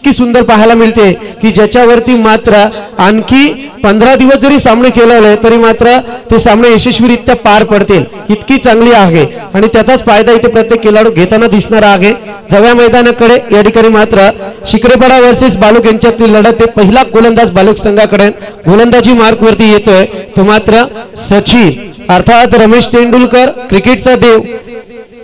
इतकी सुंदर पाहायला मिळते की ज्याच्यावरती मात्र आणखी 15 दिवस जरी सामने खेळवले तरी मात्र ते सामने यशस्वीरित्या पार पडतील इतकी चांगली आहे आणि त्याचाच फायदा इथे प्रत्येक खेळाडू घेताना दिसणार आहे। जव्या मैदानाकडे या ठिकाणी मात्र शिकरेपाडा वर्सेस बालुक यांच्यातील लढत ते पहिला गोलंदाज बालुक संघाकडे गोलंदाजी मार्क वरती येतोय तो मात्र सचिन अर्थात रमेश तेंडुलकर क्रिकेटचा देव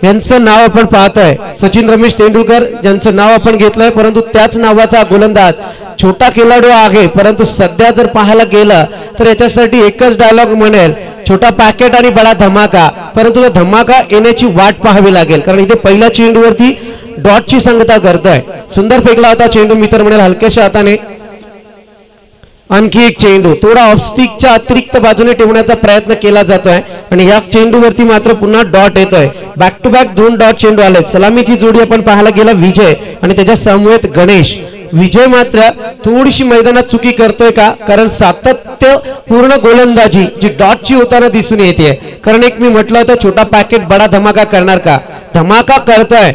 यांचं नाव आपण पाहतोय। सचिन रमेश तेंडुलकर ज्यांचं नाव आपण घेतलंय परंतु त्याच नावाचा गोलंदाज छोटा खेळाडू आहे परंतु सध्या जर पाहायला गेलं तर याच्यासाठी एकच डायलॉग म्हणेल छोटा पॅकेट आणि बडा धमाका परंतु तो धमाका येण्याची वाट पाहावी लागेल कारण इथे पहिल्या चेंडूवरती डॉटची संगता करतोय। सुंदर फेकला होता चेंडू मित्र म्हणेल हलक्याशा हाताने आणखी एक चेंडू थोडा ऑफस्टिकच्या अतिरिक्त बाजूने ठेवण्याचा प्रयत्न केला जातोय आणि या चेंडूवरती मात्र पुन्हा डॉट येतोय। बॅक टू बॅक 2 डॉट चेंडू आले। सलामीची जोडी आपण पाहायला गेला विजय आणि त्याच्या समवेत गणेश। विजय मात्र थोडीशी मैदानात चुकी करतोय का कारण सातत्य पूर्ण गोलंदाजी जी डॉटची होताना दिसून येते कारण एक मी म्हटलं होतं छोटा पॅकेट बडा धमाका करणार का धमाका करतोय।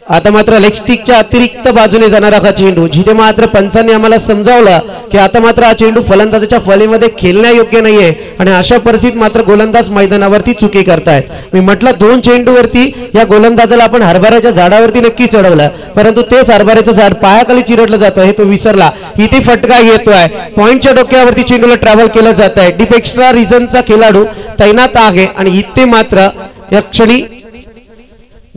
आता मात्र लेग स्टिकच्या अतिरिक्त बाजूने जाणारा हा चेंडू जिथे मात्र पंचांनी आम्हाला समजावलं की आता मात्र हा चेंडू फलंदाजाच्या फलीमध्ये खेळण्यायोग्य नाहीये आणि अशा परिस्थितीत मात्र गोलंदाज मैदानावरती चुकी करतायत। मी म्हटलं 2 चेंडूवरती या गोलंदाजाला आपण हरभऱ्याच्या झाडावरती नक्की चढवलं परंतु तेच हरभऱ्याचं झाड पायाखाली चिरडलं जातं हे तो विसरला। इथे फटका येतोय पॉइंटच्या डोक्यावरती चेंडूला ट्रॅव्हल केलं जात आहे। डीप एक्स्ट्रा रिजनचा खेळाडू तैनात आहे आणि इथे मात्र या क्षणी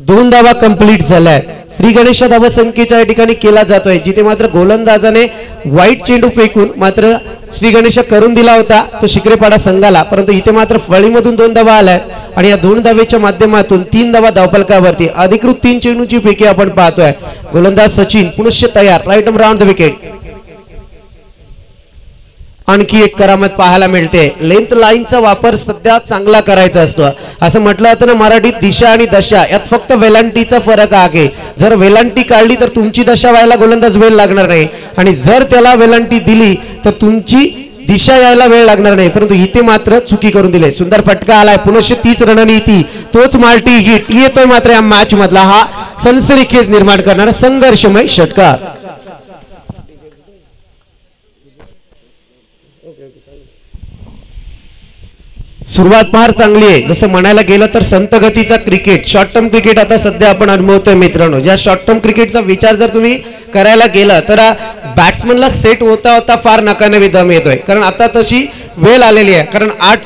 2 धावा कंप्लीट झाल्या। श्री गणेश धावा संख्येच्या या ठिकाणी केला जातोय जिथे मात्र गोलंदाजाने वाईट चेंडू फेकून मात्र श्री गणेश करून दिला होता तो शिकरेपाडा संघाला परंतु इथे मात्र फळीमधून 2 धावा आल्यात आणि या 2 धावेच्या माध्यमातून 3 धावा धावफलकावरती अधिकृत 3 चेंडूची फेकी आपण पाहतोय। गोलंदाज सचिन पुनश्च तयार right arm round the wicket. आणखी एक करामत पाहायला मिळते लेंथ लाईनचा वापर सध्या चांगला करायचा असतो असं म्हटलं जातं ना मराठीत दिशा आणि दशा यात फक्त वेलांटीचा फरक आहे। जर वेलांटी काढली तर तुमची दशा व्हायला गोलंदाज वेळ लागणार नाही आणि जर त्याला वेलांटी दिली तर तुमची दिशा यायला वेळ लागणार नाही परंतु इथे मात्र चुकी करून दिले। सुंदर फटका आलाय पुनश्च तीच रणनीती तोच माल्टी हिट येतोय मात्र या मॅच मधला हा सनसनीखेज निर्माण करणारा संघर्षमय षटकार। सुरुवात फार चांगली आहे जसं म्हणायला गेलं तर संत गतीचा क्रिकेट शॉर्ट टर्म क्रिकेट आता सध्या आपण अनुभवतोय मित्रांनो। ज्या शॉर्ट टर्म क्रिकेटचा विचार जर तुम्ही करायला गेला तर बॅट्समनला सेट होता होता फार नकाने दम येतोय कारण आता तशी वेळ आलेली आहे कारण 8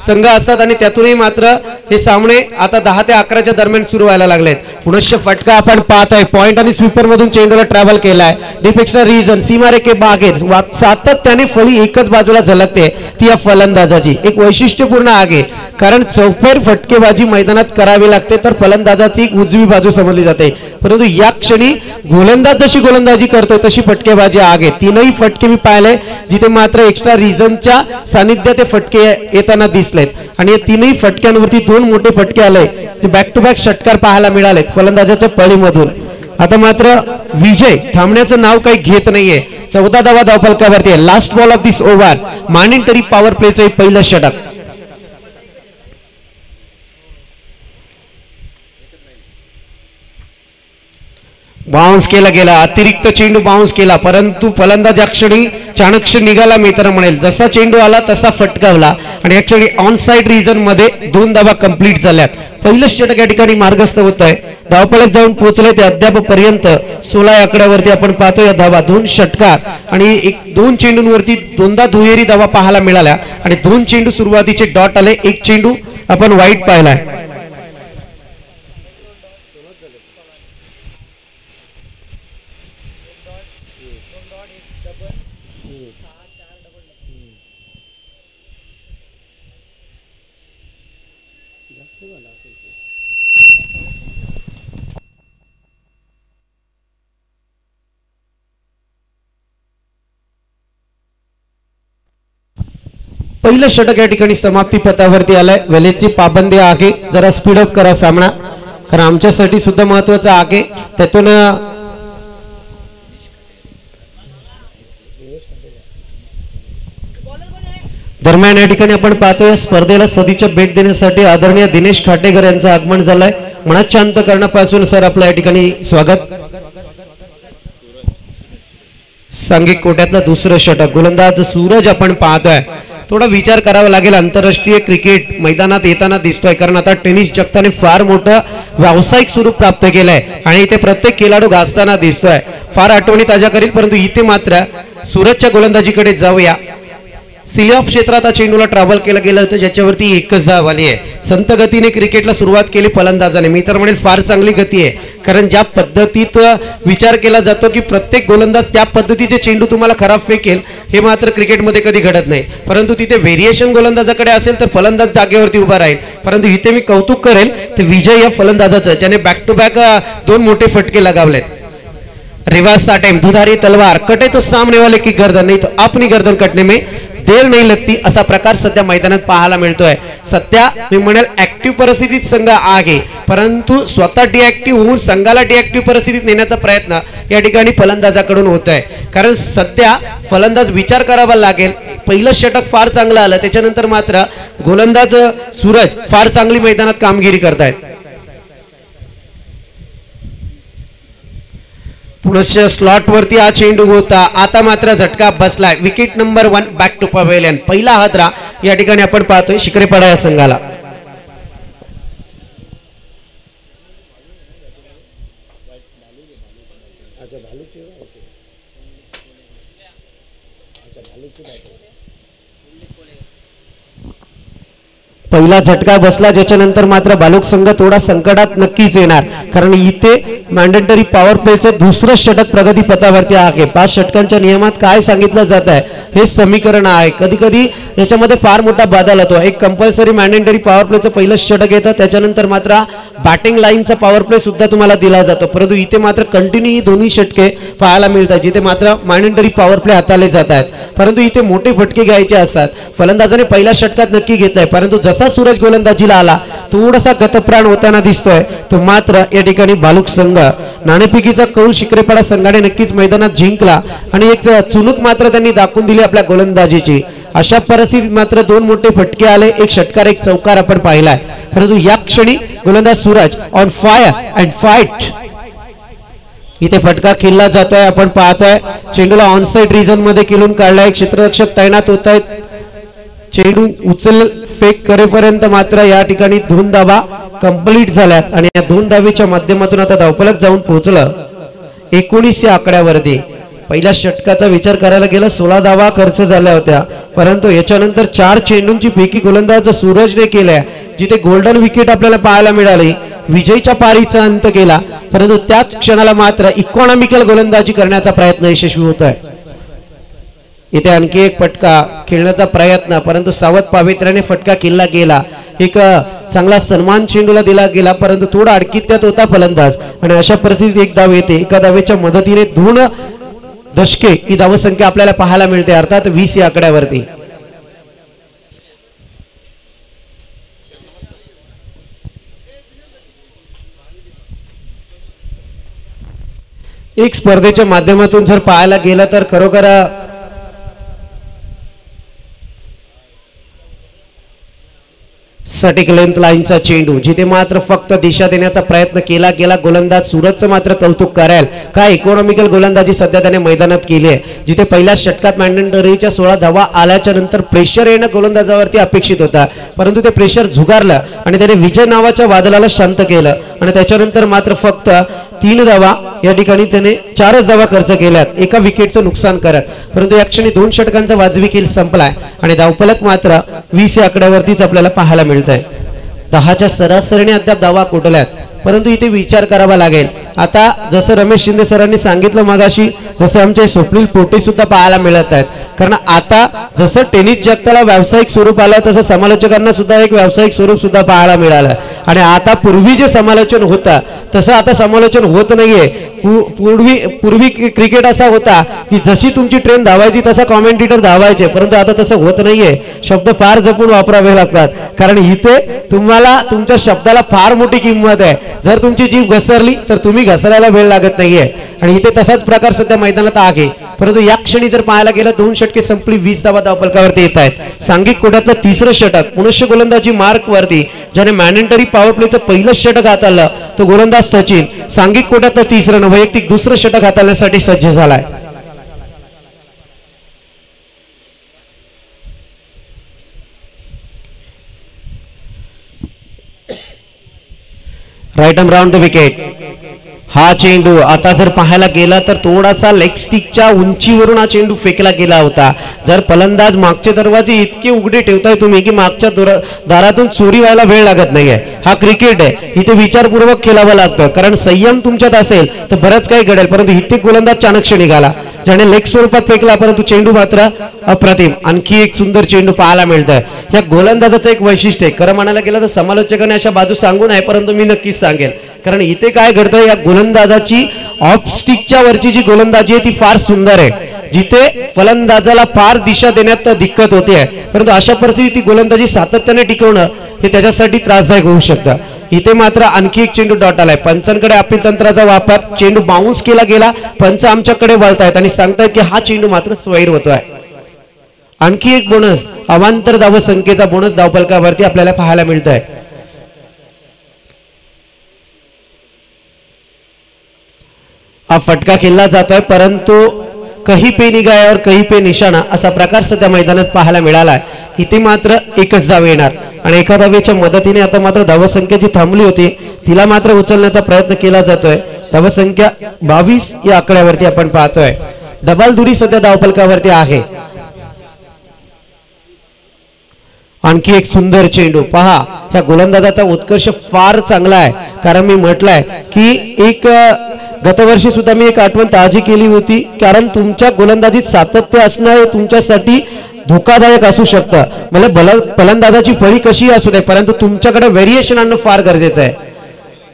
संघ असतात आणि त्यातूनही मात्र हे सामने आता 10 ते 11च्या दरम्यान सुरू व्हायला लागलेत। पुनश्च फटका आपण पाहतोय पॉइंट आणि स्वीपर मधून चेंडूला ट्रॅव्हल केलाय डीप एक्स्ट्रा रिजन सीमारेखे बाहेर सातत्याने फळी एकच बाजूला झलकते ती या फलंदाजाची एक वैशिष्ट्यपूर्ण आहे कारण चौफेर फटकेबाजी मैदानात करावी लागते तर फलंदाजाची एक उजवी बाजू समजली जाते परंतु या क्षणी गोलंदाज जशी गोलंदाजी करतोय तशी फटकेबाजी आहे। 3ही फटके मी पाहिले जिथे मात्र एक्स्ट्रा रिजनच्या सानिध्यात ते फटके येताना दिसलेत आणि या 3ही फटक्यांवरती 2 मोठे फटके आले जे बॅक टू बॅक षटकार पाहायला मिळालेत फलंदाजाच्या फळीमधून। आता मात्र विजय थांबण्याचं नाव काही घेत नाहीये 14 धावा धावफलकावरती आहे। Last ball of this over mandatory power प्लेचं पहिलं षटक बाउन्स केला गेला अतिरिक्त चेंडू बाउन्स केला परंतु फलंदाज क्षणी चाणक्य निघाला मित्र म्हणेल जसा चेंडू आला तसा फटकावला आणि या क्षणी ऑन साइड रिजन मध्ये 2 धावा कंप्लीट झाल्यात। पहिलं षटक या ठिकाणी मार्गस्थ होत आहे धावफलक जाऊन पोहोचले ते अद्याप पर्यंत 16 आकड्यावरती आपण पाहतो या धावा 2 षटकार आणि 2 चेंडूंवरती 2दा दुहेरी धावा पाहायला मिळाल्या आणि 2 चेंडू सुरुवातीचे डॉट आले 1 चेंडू आपण वाईट पाहिलाय। पहिलं षटक या ठिकाणी समाप्ती पथावरती आलंय वेळेची पाबंदी आहे जरा स्पीड अप करा सामना कारण आमच्यासाठी सुद्धा महत्त्वाचं आहे त्यातून दरम्यान या ठिकाणी आपण पाहतोय स्पर्धेला सदिच्छा भेट देण्यासाठी आदरणीय दिनेश खाटेकर यांचं आगमन झालंय मनात शांत करण्यापासून सर आपल्या या ठिकाणी स्वागत। सांघिक कोट्यातलं दुसरं षटक. गोलंदाज सूरज आपण पाहतोय. थोडा विचार करावा लागेल. आंतरराष्ट्रीय क्रिकेट मैदानात येताना दिसतोय, कारण आता टेनिस जगताने फार मोठं व्यावसायिक स्वरूप प्राप्त केलंय आणि इथे प्रत्येक खेळाडू गाजताना दिसतोय. फार आठवणी ताज्या करील. परंतु इथे मात्र सूरजच्या गोलंदाजीकडे जाऊया. सिलिऑफ क्षेत्रात चेंडूला ट्रॅव्हल केलं गेलं होतं, ज्याच्यावरती एकच धाव आली आहे. संत गतीने क्रिकेटला सुरुवात केली फलंदाजाने. मी तर म्हणेल फार चांगली गती आहे, कारण ज्या पद्धतीत विचार केला जातो की प्रत्येक गोलंदाज त्या पद्धतीचे चेंडू तुम्हाला खराब फेकेल, हे मात्र क्रिकेटमध्ये कधी घडत नाही. परंतु तिथे व्हेरिएशन गोलंदाजाकडे असेल तर फलंदाज जागेवरती उभा राहील. परंतु इथे मी कौतुक करेल ते विजय या फलंदाजाचं, ज्याने बॅक टू बॅक 2 मोठे फटके लगावलेत. रिवर्स अटेम्प्ट, दुधारी तलवार, कटे तो सामने वाले की गर्दन, नहीं तो अपनी गर्दन कटने में देर नहीं लगती, असा प्रकार सध्या मैदानात पाहायला मिळतोय. सध्या मी म्हणेल ऍक्टिव्ह परिस्थितीत संघ आहे, परंतु स्वतः डिएक्टिव्ह होऊन संघाला डिएक्टिव्ह परिस्थितीत नेण्याचा प्रयत्न या ठिकाणी फलंदाजाकडून होत आहे. कारण सध्या फलंदाज विचार करावा लागेल. पहिलं षटक फार चांगलं आलं, त्याच्यानंतर मात्र गोलंदाज सूरज फार चांगली मैदानात कामगिरी करतायत. पुनश्च स्लॉट वरती हा चेंडू होता. आता मात्र झटका बसलाय. Wicket number 1 back to pavilion. पहिला हादरा या ठिकाणी आपण पाहतोय शिकरेपाडा या संघाला. पहिला झटका बसला, ज्याच्यानंतर मात्र बालुक संघ थोडा संकटात नक्कीच येणार, कारण इथे मॅन्डेटरी पॉवर प्लेचं दुसरं षटक प्रगती पथावरती आहे. 5 षटकांच्या नियमात काय सांगितलं जात आहे हे समीकरण आहे. कधी कधी याच्यामध्ये फार मोठा बदल होतो. एक कंपल्सरी मॅन्डेटरी पॉवर प्लेचं पहिलं षटक येतं, त्याच्यानंतर मात्र बॅटिंग लाईनचा पॉवर प्ले सुद्धा तुम्हाला दिला जातो. परंतु इथे मात्र कंटिन्यू ही दोन्ही षटके पाहायला मिळतात, जिथे मात्र मॅन्डेटरी पॉवर प्ले हाताळले जात आहेत. परंतु इथे मोठे फटके घ्यायचे असतात. फलंदाजाने पहिल्या षटकात नक्की घेतलाय, परंतु जसा सूरज गोलंदाजीला आला थोडासा गतप्राण होताना दिसतोय तो मात्र या ठिकाणी बालुक संघ. नाणेफेकीचा कौल शिकरेपाडा संघाने नक्कीच मैदानात जिंकला आणि एक चुणूक मात्र त्यांनी दाखवून दिली आपल्या गोलंदाजीची. अशा परिस्थितीत मात्र 2 मोठे फटके आले, एक षटकार एक चौकार आपण पाहिलाय. परंतु या क्षणी गोलंदाज Suraj on fire and fight. इथे फटका खेळला जातोय, आपण पाहतोय. चेंडूला ऑनसाइड रिजन मध्ये खेळून काढलाय. क्षेत्ररक्षक तैनात होत आहेत. चेंडू उचल फेक करेपर्यंत मात्र या ठिकाणी 2 धावा कंप्लीट झाल्यात आणि या 2 धावेच्या माध्यमातून आता धावफलक जाऊन पोहोचलं 19 या आकड्यावरती. पहिल्या षटकाचा विचार करायला गेला 16 धावा खर्च झाल्या होत्या, परंतु याच्यानंतर 4 चेंडूंची फेकी गोलंदाज सूरजने केल्या, जिथे गोल्डन विकेट आपल्याला पाहायला मिळाली. विजयच्या पारीचा अंत केला, परंतु त्याच क्षणाला मात्र इकॉनॉमिकल गोलंदाजी करण्याचा प्रयत्न यशस्वी होतोय. इथे आणखी एक फटका खेळण्याचा प्रयत्न, परंतु सावध पावित्र्याने फटका केला गेला. एक चांगला सन्मान चेंडूला दिला गेला, परंतु थोडा अडकित्यात होता फलंदाज आणि अशा परिस्थितीत एक धाव येते. एका धावेच्या मदतीने 2 दशके ही धावसंख्या आपल्याला पाहायला मिळते, अर्थात 20 या आकड्यावरती. एक स्पर्धेच्या माध्यमातून जर पाहायला गेलं तर खरोखर सटीक लेंथ लाईनचा चेंडू, जिथे मात्र फक्त दिशा देण्याचा प्रयत्न केला गेला. गोलंदाज सूरजचं मात्र कौतुक कराल. काय इकॉनॉमिकल गोलंदाजी सध्या त्याने मैदानात केली आहे, जिथे पहिल्या षटकात मॅन्डेटरीच्या 16 धावा आल्याच्या नंतर प्रेशर येणं गोलंदाजावरती अपेक्षित होता, परंतु ते प्रेशर झुगारलं आणि त्याने विजय नावाच्या वादळाला शांत केलं आणि त्याच्यानंतर मात्र फक्त 3 धावा या ठिकाणी त्याने 4च धावा खर्च केल्यात, एका विकेटचं नुकसान करत. परंतु या क्षणी 2 षटकांचा वाजवी खेळ संपलाय आणि धावफलक मात्र 20 या आकड्यावरतीच आपल्याला पाहायला मिळतंय. 10च्या सरासरीने अद्याप धावा कुठल्यात, परंतु इथे विचार करावा लागेल. आता जसं रमेश शिंदे सरांनी सांगितलं मगाशी, जसं आमचे स्वप्नील पोटे सुद्धा पाहायला मिळत आहेत. कारण आता जसं टेनिस जगताला व्यावसायिक स्वरूप आलं, तसं समालोचकांना सुद्धा एक व्यावसायिक स्वरूप सुद्धा पाहायला मिळालं. आणि आता पूर्वी जे समालोचन होतं तसं आता समालोचन होत नाहीये. पूर्वी क्रिकेट असा होता की जशी तुमची ट्रेन धावायची तसा कॉमेंटेटर धावायचे, परंतु आता तसं होत नाहीये. शब्द फार जपून वापरावे लागतात, कारण इथे तुम्हाला तुमच्या शब्दाला फार मोठी किंमत आहे. जर तुमची जीभ घसरली तर तुम्ही घसरायला वेळ लागत नाहीये आणि इथे तसाच प्रकार सध्या मैदानात आहे. परंतु या क्षणी जर पाहायला गेलं 2 षटके संपली, 20 धावा धावफलकावरती येत आहेत. सांघिक कोट्यातलं 3रं षटक पुनश्च गोलंदाजी मार्क वरती, ज्याने मॅन्डेटरी पॉवर प्लेचं पहिलं षटक हाताळलं तो गोलंदाज सचिन. सांघिक कोट्यातलं 3रं वैयक्तिक 2रं षटक हाताळण्यासाठी सज्ज झालाय. Right arm round the wicket. हा चेंडू आता जर पाहायला गेला तर थोडासा लेग स्टिकच्या उंचीवरून हा चेंडू फेकला गेला होता. जर फलंदाज मागचे दरवाजे इतके उघडे ठेवताय तुम्ही की मागच्या दारातून चोरी व्हायला वेळ लागत नाहीये. हा क्रिकेट आहे, इथे विचारपूर्वक खेळावं लागतं, कारण संयम तुमच्यात असेल तर बरंच काही घडेल. परंतु इथे गोलंदाज चाणक्य निघाला, ज्याने लेग स्वरूपात फेकला, परंतु चेंडू मात्र अप्रतिम. आणखी एक सुंदर चेंडू पाहायला मिळतंय. या गोलंदाजाचं एक वैशिष्ट्य आहे, खरं म्हणायला गेलं तर समालोचकांनी अशा बाजू सांगू नये, परंतु मी नक्कीच सांगेल. कारण इथे काय घडतं, या गोलंदाजाची ऑफ स्टिकच्या वरची जी गोलंदाजी आहे ती फार सुंदर आहे, जिथे फलंदाजाला फार दिशा देण्यात दिक्कत होते. परंतु अशा परिस्थितीत ती गोलंदाजी सातत्याने टिकवणं हे त्याच्यासाठी त्रासदायक होऊ शकतं. इथे मात्र आणखी एक चेंडू डॉट आलाय. पंचांकडे अपील तंत्राचा वापर, चेंडू बाउन्स केला गेला, पंच आमच्याकडे वळतायत आणि सांगतायत की हा चेंडू मात्र स्वैर होतोय. आणखी एक बोनस, अवांतर धाव संख्येचा बोनस धावफलकावरती आपल्याला पाहायला मिळतोय. हा फटका खेळला जातोय, परंतु कहीं पे निगाह और कहीं पे निशाणा असा प्रकार सध्या मैदानात पाहायला मिळालाय. इथे मात्र एकच धाव येणार आणि एका धावेच्या मदतीने आता मात्र धावसंख्या जी थांबली होती तिला मात्र उचलण्याचा प्रयत्न केला जातोय. धावसंख्या 22 या आकड्यावरती आपण पाहतोय. डबल दुरी सध्या धावफलकावरती आहे. आणखी एक सुंदर चेंडू पहा. ह्या गोलंदाजाचा उत्कर्ष फार चांगला आहे, कारण मी म्हटलंय की एक गतवर्षी सुद्धा मी एक आठवण ताजी केली होती, कारण तुमच्या गोलंदाजीत सातत्य असणं हे तुमच्यासाठी धोकादायक असू शकतं. मला फलंदाजाची फळी कशी असू दे, परंतु तुमच्याकडे व्हेरिएशन आणणं फार गरजेचं आहे.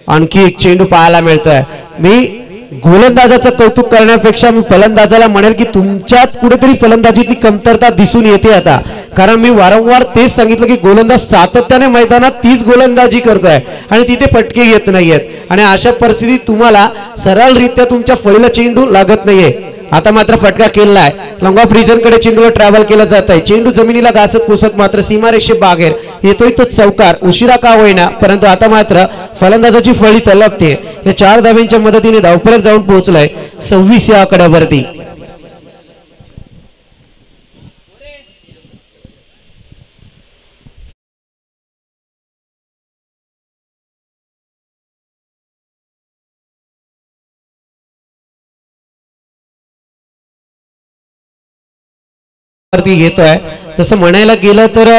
आणखी एक चेंडू पाहायला मिळतोय. मी गोलंदाजाचं कौतुक करण्यापेक्षा मी फलंदाजाला म्हणेल की तुमच्यात कुठेतरी फलंदाजीची कमतरता दिसून येते आता, कारण मी वारंवार तेच सांगितलं की गोलंदाज सातत्याने मैदानात तीच गोलंदाजी करतोय आणि तिथे फटके येत नाहीयेत. आणि अशा परिस्थितीत तुम्हाला सरळरित्या तुमच्या फळीला चेंडू लागत नाहीये. आता मात्र फटका केलाय, लॉंग ऑफ रिजन कडे चेंडूला ट्रॅव्हल केलं जात आहे. चेंडू जमिनीला घासत पुसत मात्र सीमारेषे बाहेर येतोय तो चौकार. उशिरा का होईना, परंतु आता मात्र फलंदाजाची फळी तलपते. या 4 धाव्यांच्या मदतीने धावफलक जाऊन पोहोचलाय 26 या आकड्यावरती. घेतोय तसं म्हणायला गेलं तर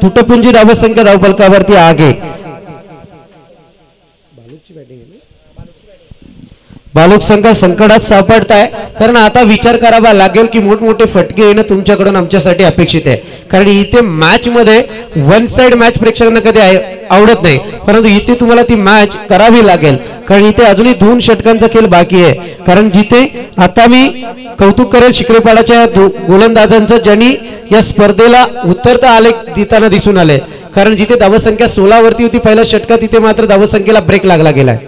तुटपुंजी धावसंख्या धावफलकावरती आहे. बालुक संघ संकटात सापडताय, कारण आता विचार करावा लागेल की मोठमोठे फटके येणं तुमच्याकडून आमच्यासाठी अपेक्षित आहे. कारण इथे मॅच मध्ये वन साइड मॅच प्रेक्षकांना कधी आवडत नाही, परंतु इथे तुम्हाला ती मॅच करावी लागेल, कारण इथे अजूनही 2 षटकांचा खेळ बाकी आहे. कारण जिथे आता मी कौतुक करेल शिकरेपाडाच्या गोलंदाजांचं, ज्यांनी या स्पर्धेला उतरता आले देताना दिसून आले. कारण जिथे धावसंख्या 16 वरती होती पहिल्या षटकात, तिथे मात्र धावसंख्येला ब्रेक लागला गेलाय.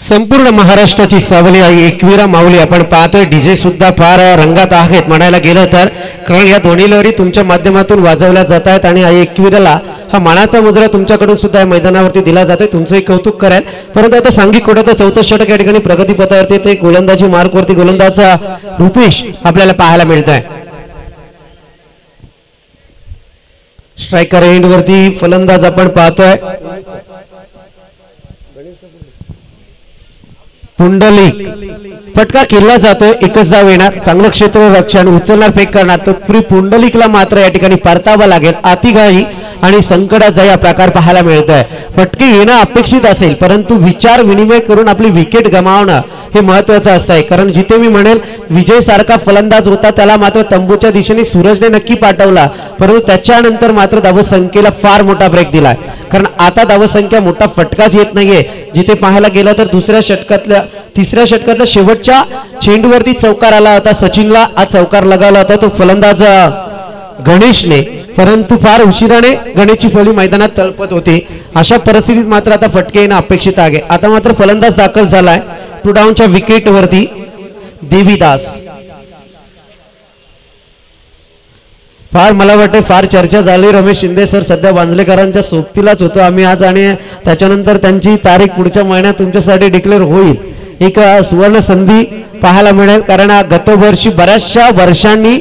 संपूर्ण महाराष्ट्राची सावली आई एकविरा माऊली आपण पाहतोय. डीजे सुद्धा फार रंगात आहेत म्हणायला गेलं तर, कारण या दोन्ही लहरी तुमच्या माध्यमातून वाजवल्या जात आहेत आणि आई एकविराला हा मानाचा मुजरा तुमच्याकडून सुद्धा या मैदानावरती दिला जातोय. तुमचंही कौतुक कराल. परंतु आता सांघिक कोट्याचं 4थं षटक या ठिकाणी प्रगतीपथावरती ते गोलंदाजी मार्कवरती गोलंदाजा रुपेश आपल्याला पाहायला मिळत आहे. स्ट्रायकर एंड वरती फलंदाज आपण पाहतोय. पुंडलिक फटका केला जातोय, एकच धाव येणार, चांगलं क्षेत्ररक्षण, उचलणार फेक करणार, तत्पूर्वी पुंडलिकला मात्र या ठिकाणी परतावा लागेल. आतिघाई आणि संकटाचा या प्रकार पाहायला मिळतोय. फटके येणं अपेक्षित असेल परंतु विचार विनिमय करून आपली विकेट गमावणं हे महत्वाचं असतंय. कारण जिथे मी म्हणेल विजय सारखा फलंदाज होता त्याला मात्र तंबूच्या दिशेने सूरजने नक्की पाठवला, परंतु त्याच्यानंतर मात्र धावसंख्येला फार मोठा ब्रेक दिलाय. कारण आता धावसंख्या मोठा फटकाच येत नाहीये. जिथे पाहायला गेलं तर तिसऱ्या षटकातल्या शेवटच्या चेंडूवरती चौकार आला होता सचिनला, आज चौकार लगावला होता तो फलंदाज गणेशने, परंतु फार उशिराने गणेशची फळी मैदानात तळपत होती. अशा परिस्थितीत मात्र आता फटके येणं अपेक्षित आहे. आता मात्र फलंदाज दाखल झालाय टू डाऊनच्या विकेटवरती देवीदास. फार मला वाटते फार चर्चा झाली. रमेश शिंदे सर सध्या वांजलेकरांच्या सोबतीलाच होतो आम्ही आज, आणि त्याच्यानंतर त्यांची तारीख पुढच्या महिन्यात तुमच्यासाठी डिक्लेअर होईल. एक सुवर्ण संधी पाहायला मिळेल, कारण गतवर्षी बऱ्याचशा वर्षांनी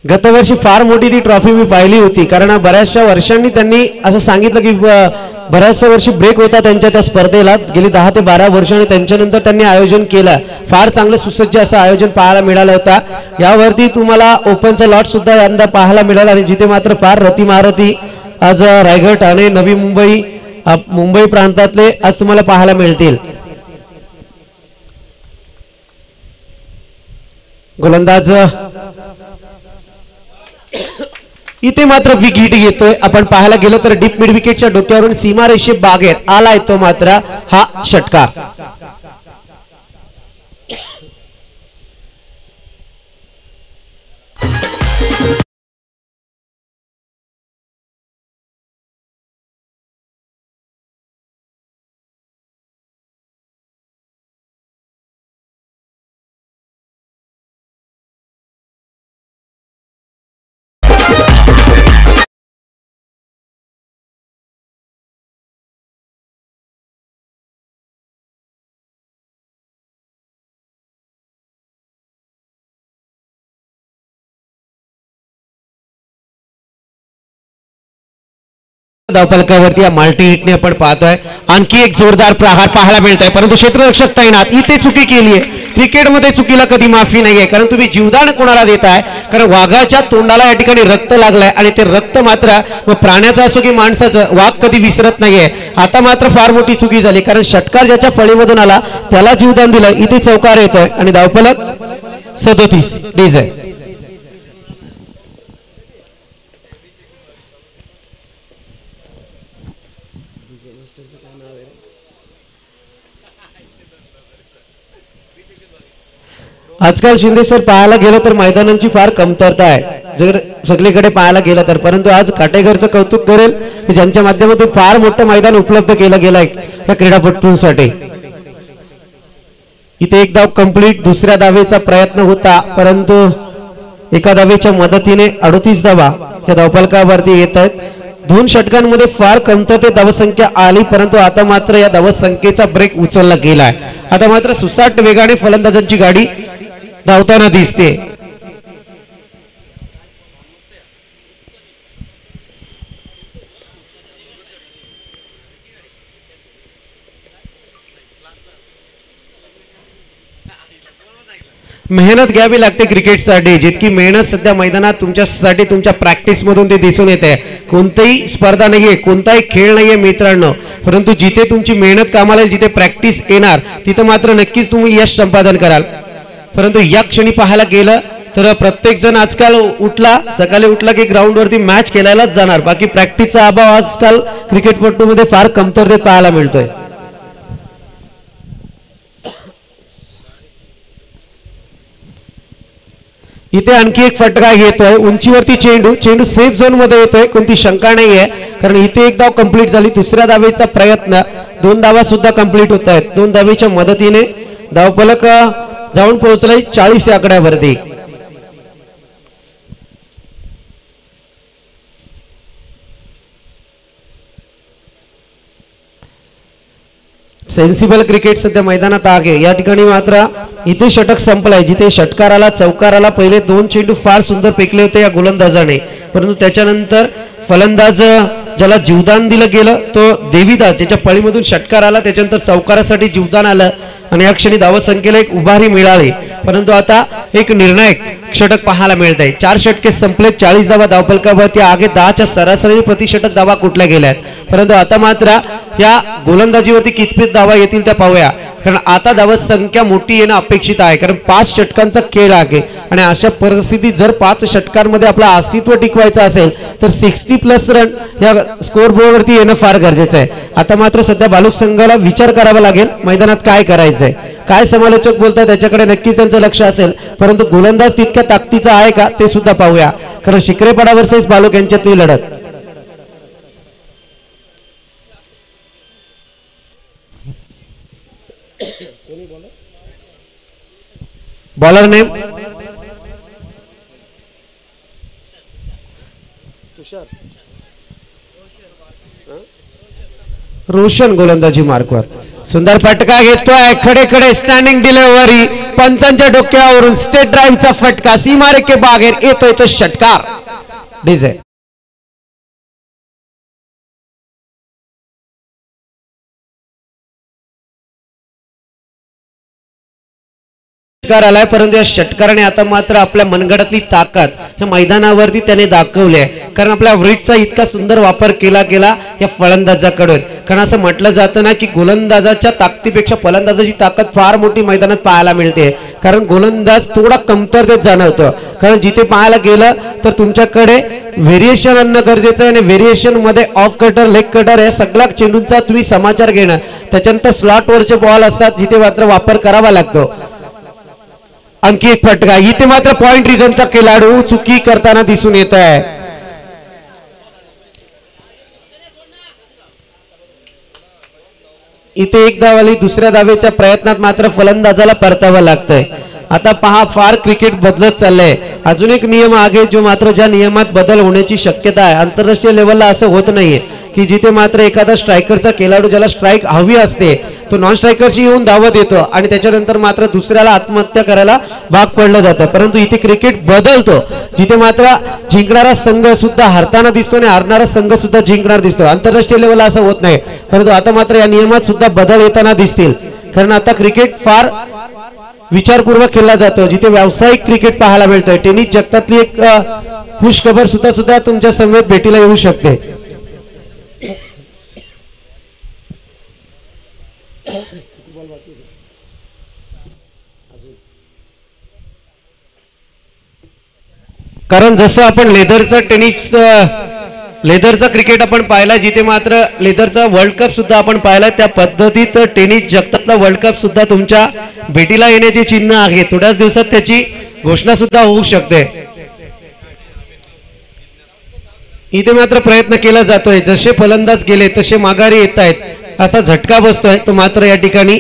गतवर्षी फार मोठी ती ट्रॉफी मी पाहिली होती. कारण बऱ्याचशा वर्षांनी त्यांनी असं सांगितलं की बऱ्याचशा वर्षी ब्रेक होता त्यांच्या त्या स्पर्धेला, गेली 10 ते 12 वर्ष, आणि त्यांच्यानंतर त्यांनी आयोजन केलं. फार चांगलं सुसज्ज असं आयोजन पाहायला मिळालं होता. यावरती तुम्हाला ओपनचा लॉट सुद्धा यंदा पाहायला मिळाल, आणि जिथे मात्र फार रती महारथी आज रायगड, ठाणे, नवी मुंबई, मुंबई प्रांतातले आज तुम्हाला पाहायला मिळतील. गोलंदाज इथे मात्र विकेट घेतोय. आपण पाहायला गेलो तर डीप मिड विकेटच्या डोक्यावरून सीमारेषे बागेत आलाय तो मात्र हा षटकार. धावफलकावरती या मल्टी हिटने आपण पाहतोय. आणखी एक जोरदार प्रहार पाहायला मिळतोय, परंतु क्षेत्ररक्षक तैनात. इथे चुकी केली आहे. क्रिकेटमध्ये चुकीला कधी माफी नाहीये, कारण तुम्ही जीवदान कोणाला देताय. कारण वाघाच्या तोंडाला या ठिकाणी रक्त लागलंय, आणि ते रक्त मात्र प्राण्याचं असो की माणसाचं, वाघ कधी विसरत नाहीये. आता मात्र फार मोठी चुकी झाली, कारण षटकार ज्याच्या फळीमधून आला त्याला जीवदान दिलं. इथे चौकार येतोय आणि धावफलक 37 डीजे. आजकाल शिंदे सर पाहायला गेलं तर मैदानांची फार कमतरता आहे जर सगळीकडे पाहायला गेलं तर, परंतु आज काटेघरचं कौतुक करेल की ज्यांच्या माध्यमातून फार मोठं मैदान उपलब्ध केलं गेलंय या क्रीडापटूंसाठी. इथे एक धाव कंप्लीट. दुसऱ्या धावेचा प्रयत्न होता, परंतु एका धावेच्या मदतीने 38 धावा या धावफलकावरती येत आहेत. 2 षटकांमध्ये फार कमतरतेत धावसंख्या आली, परंतु आता मात्र या धावसंख्येचा ब्रेक उचलला गेलाय. आता मात्र सुसाट वेगाने फलंदाजांची गाडी धावताना दिसते. मेहनत घ्यावी लागते क्रिकेटसाठी. जितकी मेहनत सध्या मैदानात तुमच्यासाठी तुमच्या प्रॅक्टिस मधून ते दिसून येते. कोणतीही स्पर्धा नाहीये, कोणताही खेळ नाहीये मित्रांनो, परंतु जिथे तुमची मेहनत कामाला येईल, जिथे प्रॅक्टिस येणार तिथे मात्र नक्कीच तुम्ही यश संपादन कराल. परंतु या क्षणी पाहायला गेलं तर प्रत्येक जण आजकाल सकाळी उठला की ग्राउंड वरती मॅच खेळायलाच जाणार. बाकी प्रॅक्टिसचा अभाव आजकाल क्रिकेटपटूमध्ये फार कमतरतेत पाहायला मिळतोय. इथे आणखी एक फटका येतोय. उंचीवरती चेंडू सेफ झोन मध्ये येतोय, कोणती शंका नाहीये, कारण इथे एक धाव कंप्लीट झाली. दुसऱ्या धावेचा प्रयत्न, 2 धावा सुद्धा कंप्लीट होत आहेत. 2 धावेच्या मदतीने धावफलक जाऊन पोहोचलाय 40 या आकड्यावरती. सेन्सिबल क्रिकेट सध्या मैदानात आहे. या ठिकाणी मात्र इथे षटक संपलाय, जिथे षटकाराला चौकाराला पहिले 2 चेंडू फार सुंदर फेकले होते या गोलंदाजाने, परंतु त्याच्यानंतर फलंदाज ज्याला जीवदान दिलं गेलं तो देवीदास, ज्याच्या पळीमधून षटकार आला, त्याच्यानंतर चौकारासाठी जीवदान आलं आणि या क्षणी धावसंख्येला एक उभारी मिळाली. परंतु आता एक निर्णायक षटक पाहायला मिळत आहे. 4 षटके संपले, 40 धावा धावफलकावरती आहे. 10च्या सरासरी प्रति षटक धावा कुठल्या गेल्यात, परंतु आता मात्र या गोलंदाजीवरती कितपत धावा येतील त्या पाहूया, कारण आता धावा संख्या मोठी येणं अपेक्षित आहे, कारण 5 षटकांचा खेळ आहे आणि अशा परिस्थितीत जर 5 षटकांमध्ये आपलं अस्तित्व टिकवायचं असेल तर 60+ रन या स्कोर बोर्डवरती येणं फार गरजेचं आहे. आता मात्र सध्या बालुक संघाला विचार करावा लागेल मैदानात काय करायचंय, काय समालोचक बोलतात त्याच्याकडे नक्कीच त्यांचं लक्ष असेल, परंतु गोलंदाज तितक्या ताकदीचा आहे का ते सुद्धा पाहूया, कारण शिकरेपाडा वर्सेस बालुक यांच्यातली लढत. बॉलर नेम रोशन, गोलंदाजी मार्कवर. सुंदर फटका घेतोय, खडे खडे स्टँडिंग डिलिव्हरी, पंचांच्या डोक्यावरून स्टेट ड्राईव्हचा फटका, सीमारेखे बाहेर येतोय तो षटकार. डीजे आलाय, परंतु या षटकाराने आता मात्र आपल्या मनगडातली ताकद या मैदानावरती त्याने दाखवली आहे, कारण आपल्या व्रिटचा इतका सुंदर वापर केला गेला या फलंदाजाकडून. कारण असं म्हटलं जातं ना की गोलंदाजाच्या ताकदीपेक्षा फलंदाजाची ताकद फार मोठी मैदानात पाहायला मिळते, कारण गोलंदाज थोडा कमतरतेत जाणवतो, कारण जिथे पाहायला गेलं तर तुमच्याकडे व्हेरिएशन आणणं गरजेचं आहे आणि व्हेरिएशन मध्ये ऑफ कटर, लेग कटर या सगळ्या चेंडूंचा तुम्ही समाचार घेणं, त्याच्यानंतर स्लॉटवरचे बॉल असतात जिथे मात्र वापर करावा लागतो. आणखी एक फटका, इथे मात्र पॉइंट रिजनचा खेळाडू चुकी करताना दिसून येत आहे. इथे एक धाव आली, दुसऱ्या धावेच्या प्रयत्नात मात्र फलंदाजाला परतावं लागतंय. आता पहा, फार क्रिकेट बदलत चाललंय. अजून एक नियम आहे जो मात्र ज्या नियमात बदल होण्याची शक्यता आहे. आंतरराष्ट्रीय लेवलला असं होत नाहीये की जिथे मात्र एखादा स्ट्रायकरचा खेळाडू ज्याला स्ट्राईक हवी असते तो नॉन स्ट्रायकरची येऊन धावत येतो आणि त्याच्यानंतर मात्र दुसऱ्याला आत्महत्या करायला भाग पडलं जातं, परंतु इथे क्रिकेट बदलतो, जिथे मात्र जिंकणारा संघ सुद्धा हरताना दिसतो आणि हारणारा संघ सुद्धा जिंकणार दिसतो. आंतरराष्ट्रीय लेवलला असं होत नाही, परंतु आता मात्र या नियमात सुद्धा बदल येताना दिसतील, कारण आता क्रिकेट फार विचारपूर्वक खेळला जातो, जिथे व्यावसायिक क्रिकेट पाहायला मिळतोय. टेनिस जगतातली एक खुश खबर सुद्धा तुमच्या समवेत भेटीला येऊ शकते. कारण जसं आपण लेदरचा क्रिकेट आपण पाहिला, जिथे मात्र लेदरचा वर्ल्ड कप सुद्धा आपण पाहिला, त्या पद्धतीत टेनिस जगतातला वर्ल्ड कप सुद्धा तुमच्या भेटीला येण्याचे चिन्ह आहे. थोड्याच दिवसात त्याची घोषणा सुद्धा होऊ शकते. इथे मात्र प्रयत्न केला जातोय, जसे फलंदाज गेले तसे माघारी येत आहेत, असा झटका बसतोय. तो मात्र या ठिकाणी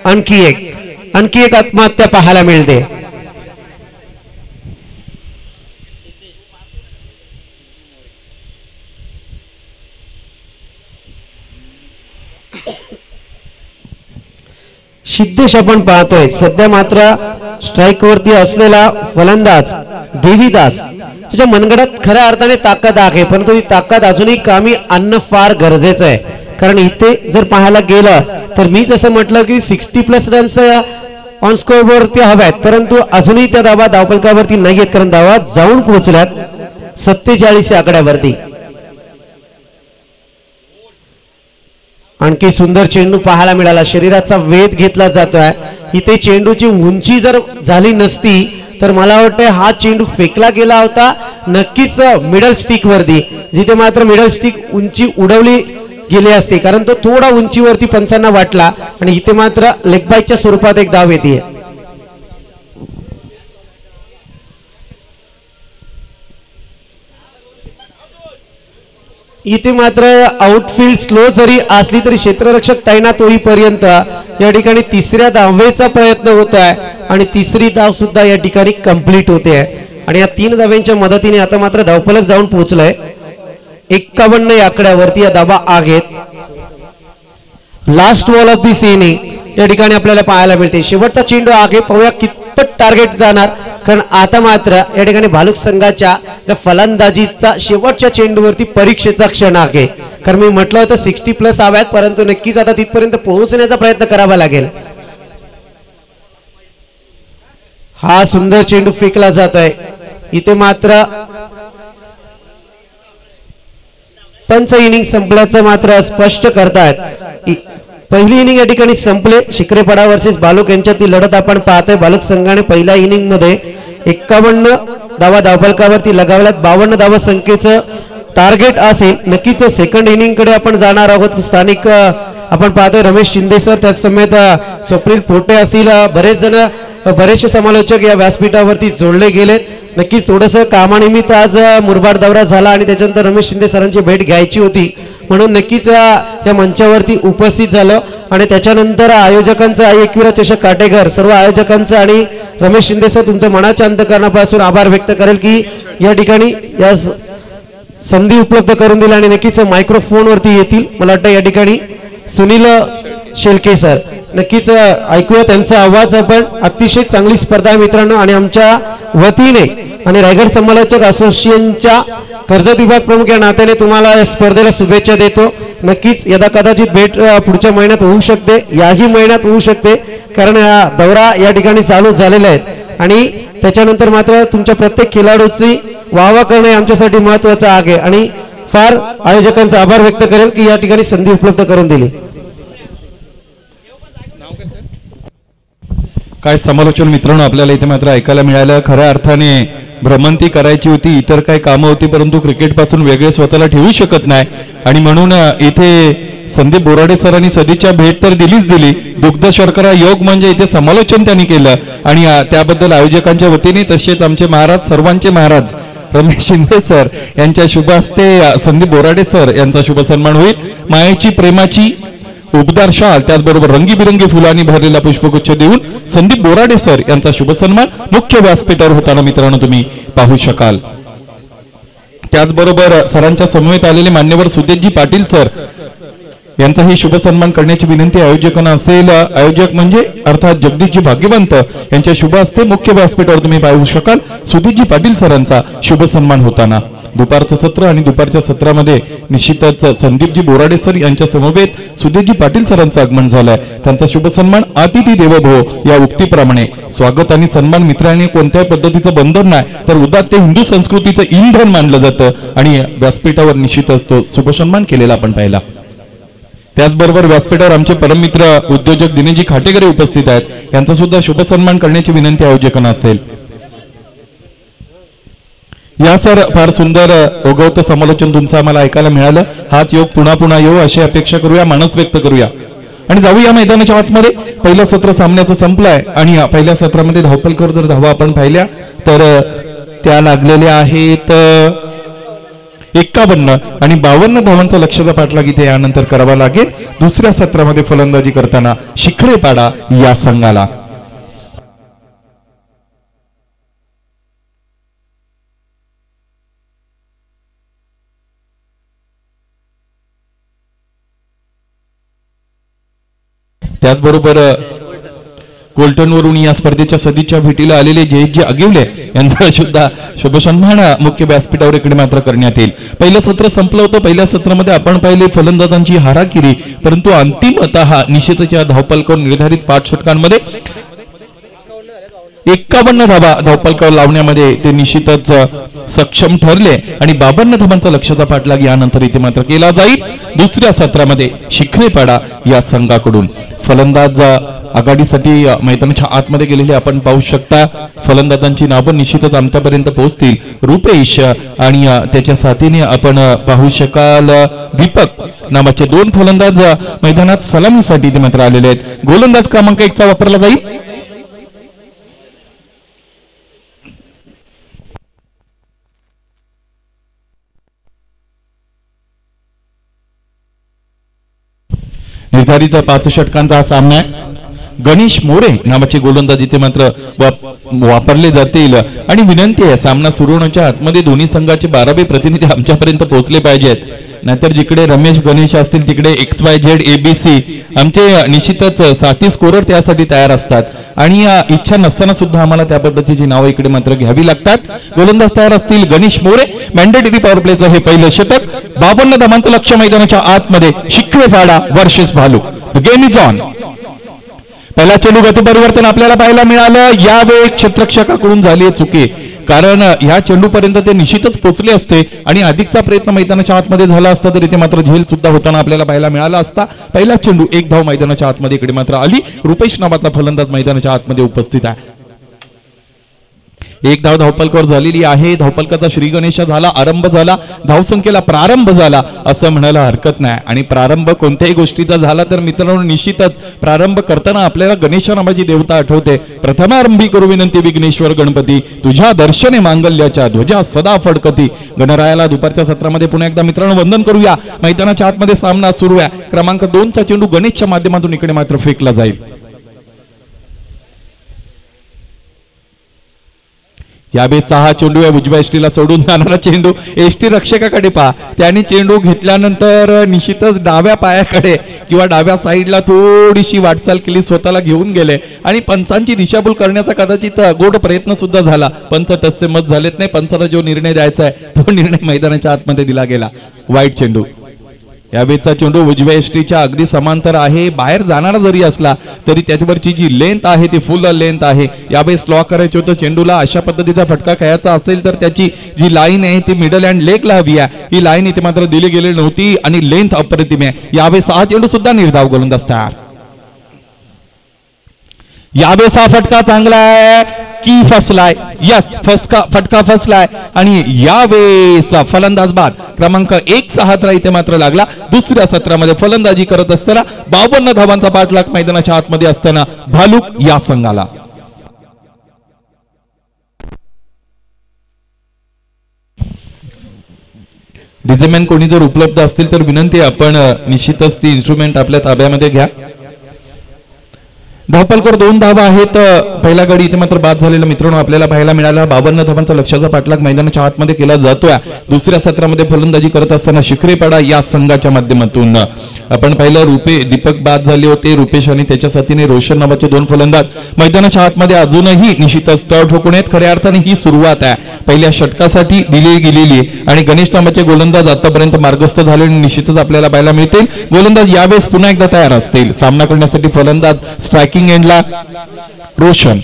आणखी एक आत्महत्या पाहायला मिळते. सिद्धेश आपण पाहतोय, सध्या मात्र स्ट्राइक वरती असलेला फलंदाज देवीदास, त्याच्या मनगडात खऱ्या अर्थाने ताकद आहे, परंतु ही ताकद अजूनही कामी आणणं फार गरजेचं आहे. कारण इथे जर पाहायला गेलं तर मी जसं म्हटलं की 60+ रन्स ऑन स्कोर बोर्डवरती हव्यात, परंतु अजूनही त्या धावा धावफलकावरती नाही आहेत, कारण धावा जाऊन पोहोचल्यात 47 या आकड्यावरती. आणखी सुंदर चेंडू पाहायला मिळाला, शरीराचा वेध घेतला जातोय. इथे चेंडूची उंची जर झाली नसती तर मला वाटतं हा चेंडू फेकला गेला होता नक्कीच मिडल स्टिक वरती, जिथे मात्र मिडल स्टिक उंची उडवली गेली असते, कारण तो थोडा उंचीवरती पंचांना वाटला आणि इथे मात्र लेग बायच्या स्वरूपात एक धाव येते. इथे मात्र आउटफील्ड स्लो जरी असली तरी क्षेत्ररक्षक तैनात होईपर्यंत या ठिकाणी तिसऱ्या धावेचा प्रयत्न होत आहे आणि तिसरी धाव सुद्धा या ठिकाणी कंप्लीट होते आहे. आणि या 3 धाव्यांच्या मदतीने आता मात्र धावफलक जाऊन पोहोचलाय 51 या आकड्यावरती. या धावा आहेत last ball of this inning या ठिकाणी आपल्याला पाहायला मिळते. शेवटचा चेंडू आहे, पाहूया कितपत टार्गेट जाणार. कारण आता मात्र या ठिकाणी भालुक संघाच्या फलंदाजीचा शेवटच्या चेंडूवरती परीक्षेचा क्षण आहे. कारण मी म्हटलं होतं 60+ हव्यात, परंतु नक्कीच आता तिथपर्यंत पोहोचण्याचा प्रयत्न करावा लागेल. हा सुंदर चेंडू फेकला जातोय. इथे मात्र पंच इनिंग संपल्याचं मात्र स्पष्ट करतायत. पहिली इनिंग या ठिकाणी संपले. शिक्रेपाडा वर्सेस बालुक यांच्यातील लढत आपण पाहतोय. बालुक संघाने पहिल्या इनिंग मध्ये 51 धावा धावफलकावरती लगावल्यात. 52 धावा संख्येचं टार्गेट असेल. नक्कीच सेकंड इनिंग कडे आपण जाणार आहोत. स्थानिक आपण पाहतोय रमेश शिंदे सर, त्याच समेत स्वप्नील पोटे असतील, बरेचसे समालोचक या व्यासपीठावरती जोडले गेलेत. नक्कीच थोडंसं कामानिमित्त आज मुरबाड दौरा झाला आणि त्याच्यानंतर रमेश शिंदे सरांची भेट घ्यायची होती, म्हणून नक्कीच या मंचावरती उपस्थित झालं. आणि त्याच्यानंतर आयोजकांचा एकविरा चषक काटेकर सर्व आयोजकांचं आणि रमेश शिंदे सर तुमचं मनाच्या अंतकरणापासून आभार व्यक्त करेल की या ठिकाणी या संधी उपलब्ध करून दिली. आणि नक्कीच मायक्रोफोनवरती येतील. मला वाटतं या ठिकाणी सुनील शेलके सर, नक्कीच ऐकूया त्यांचा आवाज आपण. अतिशय चांगली स्पर्धा आहे मित्रांनो. आणि आमच्या वतीने आणि रायगड समालोचक असोसिएशनच्या कर्जत विभाग प्रमुख या नात्याने तुम्हाला या स्पर्धेला शुभेच्छा देतो. नक्कीच यदा कदाचित भेट पुढच्या महिन्यात होऊ शकते, याही महिन्यात होऊ शकते, कारण दौरा या ठिकाणी चालू झालेला आहे. आणि त्याच्यानंतर मात्र तुमच्या प्रत्येक खेळाडूची वाहवा करणे आमच्यासाठी महत्वाचं आहे. आणि फार आयोजकांचा आभार व्यक्त करेल की या ठिकाणी संधी उपलब्ध करून दिली. काय समालोचन मित्रांनो आपल्याला इथे मात्र ऐकायला मिळालं. खऱ्या अर्थाने भ्रमंती करायची होती, इतर काही कामं होती, परंतु क्रिकेटपासून वेगळे स्वतःला ठेवू शकत नाही. आणि म्हणून इथे संदीप बोराडे सरांनी सदिच्छा भेट तर दिलीच दिली. दुग्ध शर्करा योग म्हणजे इथे समालोचन त्यांनी केलं. आणि त्याबद्दल आयोजकांच्या वतीने तसेच आमचे महाराज, सर्वांचे महाराज रमेश शिंदे सर यांच्या शुभ हस्ते संदीप बोराडे सर यांचा शुभ सन्मान होईल. मायेची प्रेमाची उबदार शाल, त्याचबरोबर रंगीबिरंगी फुलांनी भरलेला पुष्पगुच्छ देऊन संदीप बोराडे सर यांचा शुभ सन्मान मुख्य व्यासपीठावर होताना मित्रांनो तुम्ही पाहू शकाल. त्याचबरोबर सरांच्या समवेत आलेले मान्यवर सुदेशजी पाटील सर यांचाही शुभ सन्मान करण्याची विनंती आयोजकांना असेल. आयोजक म्हणजे अर्थात जगदीशजी भाग्यवंत यांच्या शुभ हस्ते मुख्य व्यासपीठावर तुम्ही पाहू शकाल सुदेशजी पाटील सरांचा शुभ सन्मान होताना. दुपारचं सत्र आणि दुपारच्या सत्रामध्ये निश्चितच संदीपजी बोराडे सर यांच्या समवेत सुदेशजी पाटील सरांचं आगमन झालंय. त्यांचा शुभ सन्मान अतिथी देवो भव या उक्तीप्रमाणे स्वागत आणि सन्मान मित्रांनी कोणत्याही पद्धतीचं बंधन नाही, तर उदात्त हिंदू संस्कृतीचं इंधन मानलं जातं. आणि व्यासपीठावर निश्चितच तो शुभ सन्मान केलेला आपण पाहिला. त्याचबरोबर व्यासपीठावर आमचे परममित्र उद्योजक दिनेशजी खाटेकरे उपस्थित आहेत. यांचा सुद्धा शुभ सन्मान करण्याची विनंती आयोजकांना असेल. या सर फार सुंदर ओघवतं समालोचन तुमचं आम्हाला ऐकायला मिळालं. हाच योग पुन्हा पुन्हा येऊ अशी अपेक्षा करूया, मानस व्यक्त करूया आणि जाऊया मैदानाच्या आतमध्ये. पहिलं सत्र सामन्याचं संपलंय आणि पहिल्या सत्रामध्ये धावपलकर जर धावा आपण पाहिल्या तर त्या लागलेल्या आहेत 51 आणि 52 धावांचा लक्ष्याचा पाठलाग इथे यानंतर करावा लागेल. दुसऱ्या सत्रामध्ये फलंदाजी करताना शिखरेपाडा या संघाला. त्याचबरोबर कोल्टन वरून या स्पर्धेच्या सदिच्छा भेटीला आलेले जयजी आगिवले यांचा सुद्धा शुभ सन्मान मुख्य व्यासपीठावर इकडे मात्र करण्यात येईल. पहिलं सत्र संपलं होतं. पहिल्या सत्रामध्ये आपण पाहिले फलंदाजांची हाराकिरी, परंतु अंतिमतः निश्चितच या धावपलकावर निर्धारित 5 षटकांमध्ये 51 धावा धावपलकावर लावण्यामध्ये ते निश्चितच सक्षम ठरले. आणि 52 धावांचा लक्ष्याचा पाठलाग यानंतर इथे मात्र केला जाईल. दुसऱ्या सत्रामध्ये शिखरेपाडा या संघाकडून फलंदाज आघाडीसाठी मैदानाच्या आतमध्ये गेलेले आपण पाहू शकता. फलंदाजांची नावं निश्चितच आमच्यापर्यंत पोहोचतील. रुपेश आणि त्याच्या साथीने आपण पाहू शकाल दीपक नावाचे 2 फलंदाज मैदानात सलामीसाठी इथे मात्र आलेले आहेत. गोलंदाज क्रमांक 1 चा वापरला जाईल. निर्धारित 5 षटकांचा हा सामना आहे. गणेश मोरे नावाचे गोलंदाज इथे मात्र वापरले जातील आणि विनंती आहे सामना सुरू होण्याच्या आतमध्ये दोन्ही संघाचे 12 प्रतिनिधी आमच्यापर्यंत पोहोचले पाहिजेत, नाहीतर जिकडे रमेश गणेश असतील तिकडे XYZ ABC आमचे निश्चितच साथी स्कोरर त्यासाठी तयार असतात आणि इच्छा नसताना सुद्धा आम्हाला त्या पद्धतीची नावं इकडे मात्र घ्यावी लागतात. गोलंदाज तयार असतील गणेश मोरे. मॅन्डेटरी पॉवर प्लेचं हे पहिलं षटक. 52 धावांचं लक्ष्य मैदानाच्या आतमध्ये. शिखरेपाडा वर्सेस भालू. The game is on. पहिला चेंडू गती परिवर्तन आपल्याला पाहायला मिळालं. यावेळी क्षेत्ररक्षकाकडून झाली चुकी, कारण ह्या चेंडूपर्यंत ते निश्चितच पोहोचले असते आणि अधिकचा प्रयत्न मैदानाच्या आतमध्ये झाला असता तर इथे मात्र झेल सुद्धा होताना आपल्याला पाहायला मिळाला असता. पहिला चेंडू 1 धाव मैदानाच्या आतमध्ये इकडे मात्र आली. रुपेश नावाचा फलंदाज मैदानाच्या आतमध्ये उपस्थित आहे. 1 धाव धावपलकावर झालेली आहे. धावपलकाचा श्री गणेश झाला, आरंभ झाला, धावसंख्येला प्रारंभ झाला असं म्हणायला हरकत नाही. आणि प्रारंभ कोणत्याही गोष्टीचा झाला तर मित्रांनो निश्चितच प्रारंभ करताना आपल्याला गणेश नावाची देवता आठवते. प्रथमारंभी करू विनंती विघ्नेश्वर गणपती, तुझ्या दर्शने मांगल्याच्या ध्वजा सदा फडकती. गणरायाला दुपारच्या सत्रामध्ये पुन्हा एकदा मित्रांनो वंदन करूया. मैदानाच्या आतमध्ये सामना सुरू आहे. क्रमांक 2 चा चेंडू गणेशच्या माध्यमातून इकडे मात्र फेकला जाईल. यावेळेचा हा चेंडू आहे उजव्या एसटीला सोडून जाणारा चेंडू. एसटी रक्षकाकडे पहा, त्यांनी चेंडू घेतल्यानंतर निश्चितच डाव्या पायाकडे किंवा डाव्या साईडला थोडीशी वाटचाल केली, स्वतःला घेऊन गेले आणि पंचांची दिशाभूल करण्याचा कदाचित गोड प्रयत्न सुद्धा झाला. पंच टचचे मत झालेत नाही. पंचाला जो निर्णय द्यायचा आहे तो निर्णय मैदानाच्या आतमध्ये दिला गेला. वाईट चेंडू. यावेळेचा चेंडू उजव्या एसटीच्या अगदी समांतर आहे. बाहेर जाणारा जरी असला तरी त्याच्यावरची जी लेंथ आहे ती फुल लेंथ आहे. यावेळेस स्लॉ करायचे होतं चेंडूला. अशा पद्धतीचा फटका खेळायचा असेल तर त्याची जी लाईन आहे ती मिडल अँड लेगला हवी आहे. ही लाईन इथे मात्र दिली गेली नव्हती आणि लेंथ अप्रतिम आहे. यावेळेस हा चेंडू सुद्धा निर्धाव गोलंदाज तयार. यावेळेस हा फटका चांगला आहे की फसलाय. यस, फटका फसलाय आणि यावेळेस फलंदाज बाद. क्रमांक 1 चा हात इथे मात्र लागला. दुसऱ्या सत्रामध्ये फलंदाजी करत असताना 52 धावांचा पाठलाग मैदानाच्या आतमध्ये असताना भालूक या संघाला. डिझेमॅन कोणी जर उपलब्ध असतील तर विनंती, आपण निश्चितच ती इन्स्ट्रुमेंट आपल्या ताब्यामध्ये घ्या. धावपलकर 2 धावा आहेत. पहिला गडी इथे मात्र बाद झालेला मित्रांनो आपल्याला पाहायला मिळाला. 52 धावांचा लक्ष्याचा पाठलाग मैदानाच्या आतमध्ये केला जातोय. दुसऱ्या सत्रामध्ये फलंदाजी करत असताना शिखरेपाडा या संघाच्या माध्यमातून आपण पाहिलं दीपक बाद झाले होते. रुपेश आणि त्याच्या साथीने रोशन नावाचे 2 फलंदाज मैदानाच्या आतमध्ये अजूनही निश्चितच तळ ठोकून आहेत. खऱ्या अर्थाने ही सुरुवात आहे पहिल्या षटकासाठी दिली गेलेली आणि गणेश नावाचे गोलंदाज आतापर्यंत मार्गस्थ झाले निश्चितच आपल्याला पाहायला मिळतील. गोलंदाज यावेळेस पुन्हा एकदा तयार असतील. सामना करण्यासाठी फलंदाज स्ट्रायकिंग एंडला रोशन.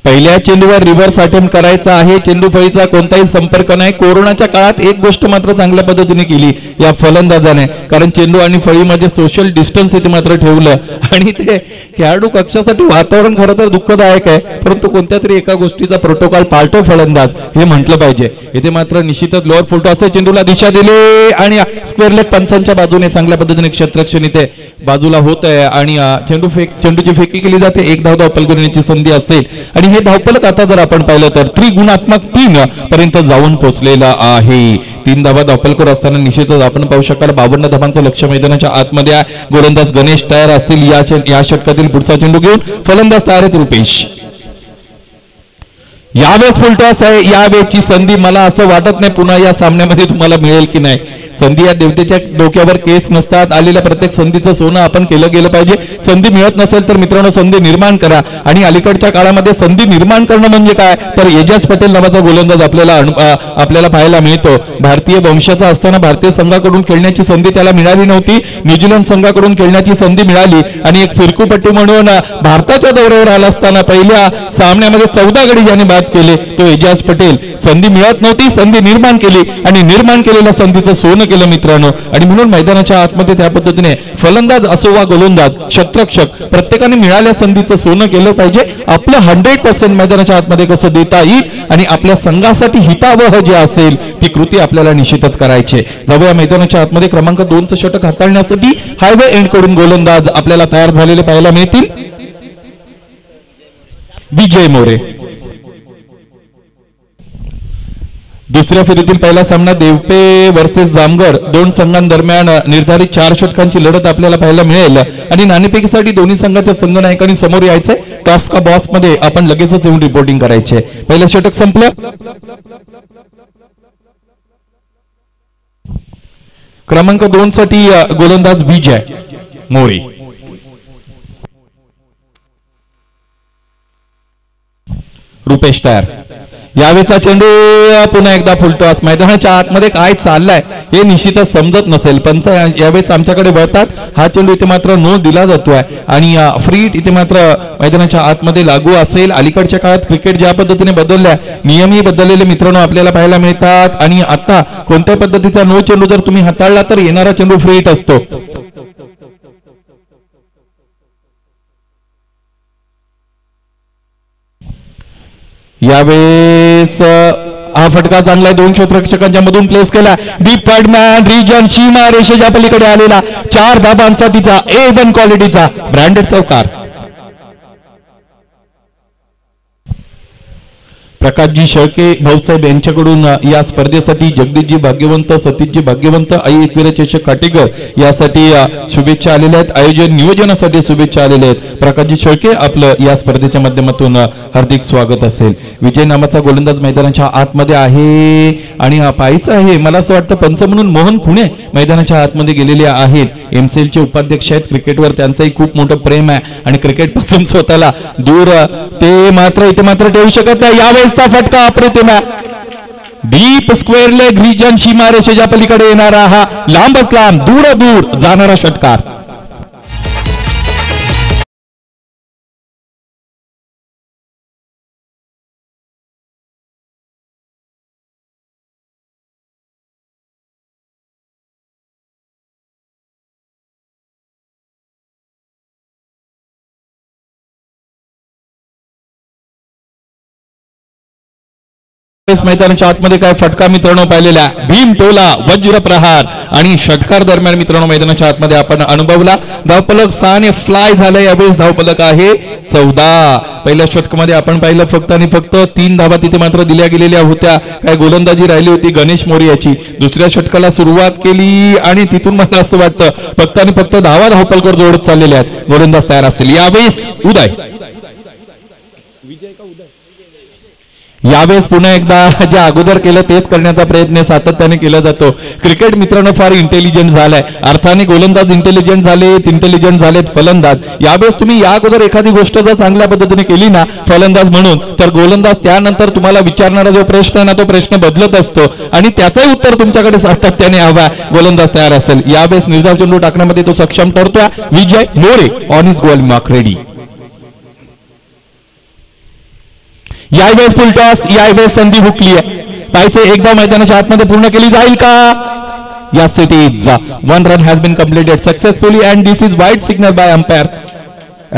पहिल्या चेंडूवर रिव्हर्स अटेम्प्ट करायचा आहे. चेंडू फळीचा कोणताही संपर्क नाही. कोरोनाच्या काळात एक गोष्ट मात्र चांगल्या पद्धतीने केली या फलंदाजाने, कारण चेंडू आणि फळीमध्ये सोशल डिस्टन्स इथे मात्र ठेवलं आणि ते खेळाडू कक्षासाठी वातावरण खरं तर दुःखदायक आहे, परंतु कोणत्या तरी एका गोष्टीचा प्रोटोकॉल पाळतो फलंदाज हे म्हटलं पाहिजे. इथे मात्र निश्चितच लोअर फुलटो असे चेंडूला दिशा दिली आणि स्क्वेअर लेग पंचांच्या बाजूने चांगल्या पद्धतीने क्षेत्ररक्षण इथे बाजूला होत आहे आणि चेंडूची फेकी केली जाते. 1 धाव धावपलकरण्याची संधी असेल आणि हे धावपलक आता जर आपण पाहिलं तर त्रिगुणात्मक 3 पर्यंत जाऊन पोहोचलेला आहे. 3 धावा धावपलकर असताना निश्चितच आपण पाहू शकाल 52 धावांचं लक्ष्य मैदानाच्या आतमध्ये आहे. गोलंदाज गणेश तयार असतील. या षटकातील पुढचा चेंडू घेऊन फलंदाज तयार आहेत रुपेश. यावेळेस फुलटॉस आहे. यावेळची संधी मला असं वाटत नाही पुन्हा या सामन्यामध्ये तुम्हाला मिळेल की नाही. संधी या देवतेच्या डोक्यावर केस नसतात. आलेल्या प्रत्येक संधीचं सोनं आपण केलं गेलं पाहिजे. संधी मिळत नसेल तर मित्रांनो संधी निर्माण करा. आणि अलीकडच्या काळामध्ये संधी निर्माण करणं म्हणजे काय तर एजाज पटेल नावाचा गोलंदाज आपल्याला पाहायला मिळतो. भारतीय वंशाचा असताना भारतीय संघाकडून खेळण्याची संधी त्याला मिळाली नव्हती. न्यूझीलंड संघाकडून खेळण्याची संधी मिळाली आणि एक फिरकूपट्टू म्हणून भारताच्या दौऱ्यावर आला असताना पहिल्या सामन्यामध्ये 14 गडी ज्याने बाद केले तो एजाज पटेल. संधी मिळत नव्हती, संधी निर्माण केली आणि निर्माण केलेल्या संधीचं सोनं केलं मित्रांनो. आणि म्हणून मैदानाच्या आतमध्ये त्या पद्धतीने फलंदाज असो वा गोलंदाज क्षेत्ररक्षक प्रत्येकाने मिळाल्या संधीचं सोनं केलं पाहिजे. आपलं 100% मैदानाच्या आतमध्ये कसं देता येईल आणि आपल्या संघासाठी हितावह जे असेल ती कृती आपल्याला निश्चितच करायची. जाऊया मैदानाच्या आतमध्ये. क्रमांक 2चं षटक हाताळण्यासाठी हायवे एंड कडून गोलंदाज आपल्याला तयार झालेले पाहायला मिळतील. विजय मोरे. दुसऱ्या फेरीतील पहिला सामना देवपे वर्सेस जामगड, दोन संघांदरम्यान निर्धारित 4 षटकांची लढत आपल्याला पाहायला मिळेल आणि नाणेफेकीसाठी दोन्ही संघाच्या संघनायकांनी समोर यायचंय. टॉस का बॉस मध्ये आपण लगेचच येऊन रिपोर्टिंग करायचे. पहिलं षटक संपलं. क्रमांक 2 साठी गोलंदाज विजय मोरे. रुपेश तयार. यावेळेचा चेंडू पुन्हा एकदा फुलटॉस. मैदानाच्या आतमध्ये काय चाललाय हे निश्चितच समजत नसेल. पंच यावेळेस आमच्याकडे वळतात. हा चेंडू इथे मात्र नो दिला जातोय आणि फ्री हिट इथे मात्र मैदानाच्या आतमध्ये लागू असेल. अलीकडच्या काळात क्रिकेट ज्या पद्धतीने बदलल्या, नियमही बदललेले मित्रांनो आपल्याला पाहायला मिळतात आणि आता कोणत्या पद्धतीचा नो चेंडू जर तुम्ही हाताळला तर येणारा चेंडू फ्री हिट असतो. यावेळेस हा फटका चांगला 2 क्षेत्ररक्षकांच्या मधून प्लेस केला. डीप थर्ड मॅन रिजन सीमा रेषेच्या पलीकडे आलेला 4 धाबांचा तिचा A1 क्वालिटीचा ब्रँडेड चौकार. प्रकाशजी शेळके भाऊसाहेब यांच्याकडून या स्पर्धेसाठी जगदीशजी भाग्यवंत, सतीशजी भाग्यवंत, आई एकवीर चषक काटेकर यासाठी शुभेच्छा आलेल्या आहेत. आयोजन नियोजनासाठी शुभेच्छा आलेल्या आहेत. प्रकाशजी शेळके आपलं या स्पर्धेच्या माध्यमातून हार्दिक स्वागत असेल. विजय नामाचा गोलंदाज मैदानाच्या आतमध्ये आहे आणि हा पाहायचा आहे. मला असं वाटतं पंच म्हणून मोहन खुणे मैदानाच्या आतमध्ये गेलेले आहेत. एमसीएलचे उपाध्यक्ष आहेत. क्रिकेटवर त्यांचंही खूप मोठं प्रेम आहे आणि क्रिकेट पासून स्वतःला दूर ते मात्र इथे मात्र ठेवू शकत नाही. यावेळेस फटका अप्रतिम आहे. डीप स्क्वेअर लेग रिजन सीमा रेषेच्या पलीकडे येणारा हा लांबच लांब दूर दूर जाणारा षटकार. मैदानाच्या आतमध्ये काय फटका मित्रांनो पाहिलेला. भीम टोला वज्र प्रहार आणि षटकार दरम्यान मित्रांनो मैदानाच्या आतमध्ये आपण अनुभवला. धावफलक 6 ने फ्लाय झाले. यावेळेस धावफलक आहे 14. पहिल्या षटकामध्ये आपण पाहिलं फक्त आणि फक्त 3 धावा तिथे मात्र दिल्या गेलेल्या होत्या. काय गोलंदाजी राहिली होती गणेश मोरे याची. दुसऱ्या षटकाला सुरुवात केली आणि तिथून मला असं वाटतं फक्त आणि फक्त धावफलकावर जोडत चाललेले आहेत. गोलंदाज तयार असतील. यावेळेस उदय. यावेळेस पुन्हा एकदा जे अगोदर केलं तेच करण्याचा प्रयत्न सातत्याने केला जातो. क्रिकेट मित्रांनो फार इंटेलिजंट झालाय. अर्थाने गोलंदाज इंटेलिजंट झालेत फलंदाज. यावेळेस तुम्ही या अगोदर एखादी गोष्ट जर चांगल्या पद्धतीने केली ना फलंदाज म्हणून तर गोलंदाज त्यानंतर तुम्हाला विचारणारा जो प्रश्न आहे ना तो प्रश्न बदलत असतो आणि त्याचंही उत्तर तुमच्याकडे सातत्याने हवा. गोलंदाज तयार असेल. यावेळेस निर्धाव चेंडू टाकण्यामध्ये तो सक्षम ठरतोय. Vijay More on his goal mark ready. यावेळेस फुल टॉस. यावेळेस संधी हुकली आहे. पाहिजे एकदा मैदानाच्या आतमध्ये पूर्ण केली जाईल का. Yes, it is. 1 run has been completed successfully and this is white signal by umpire.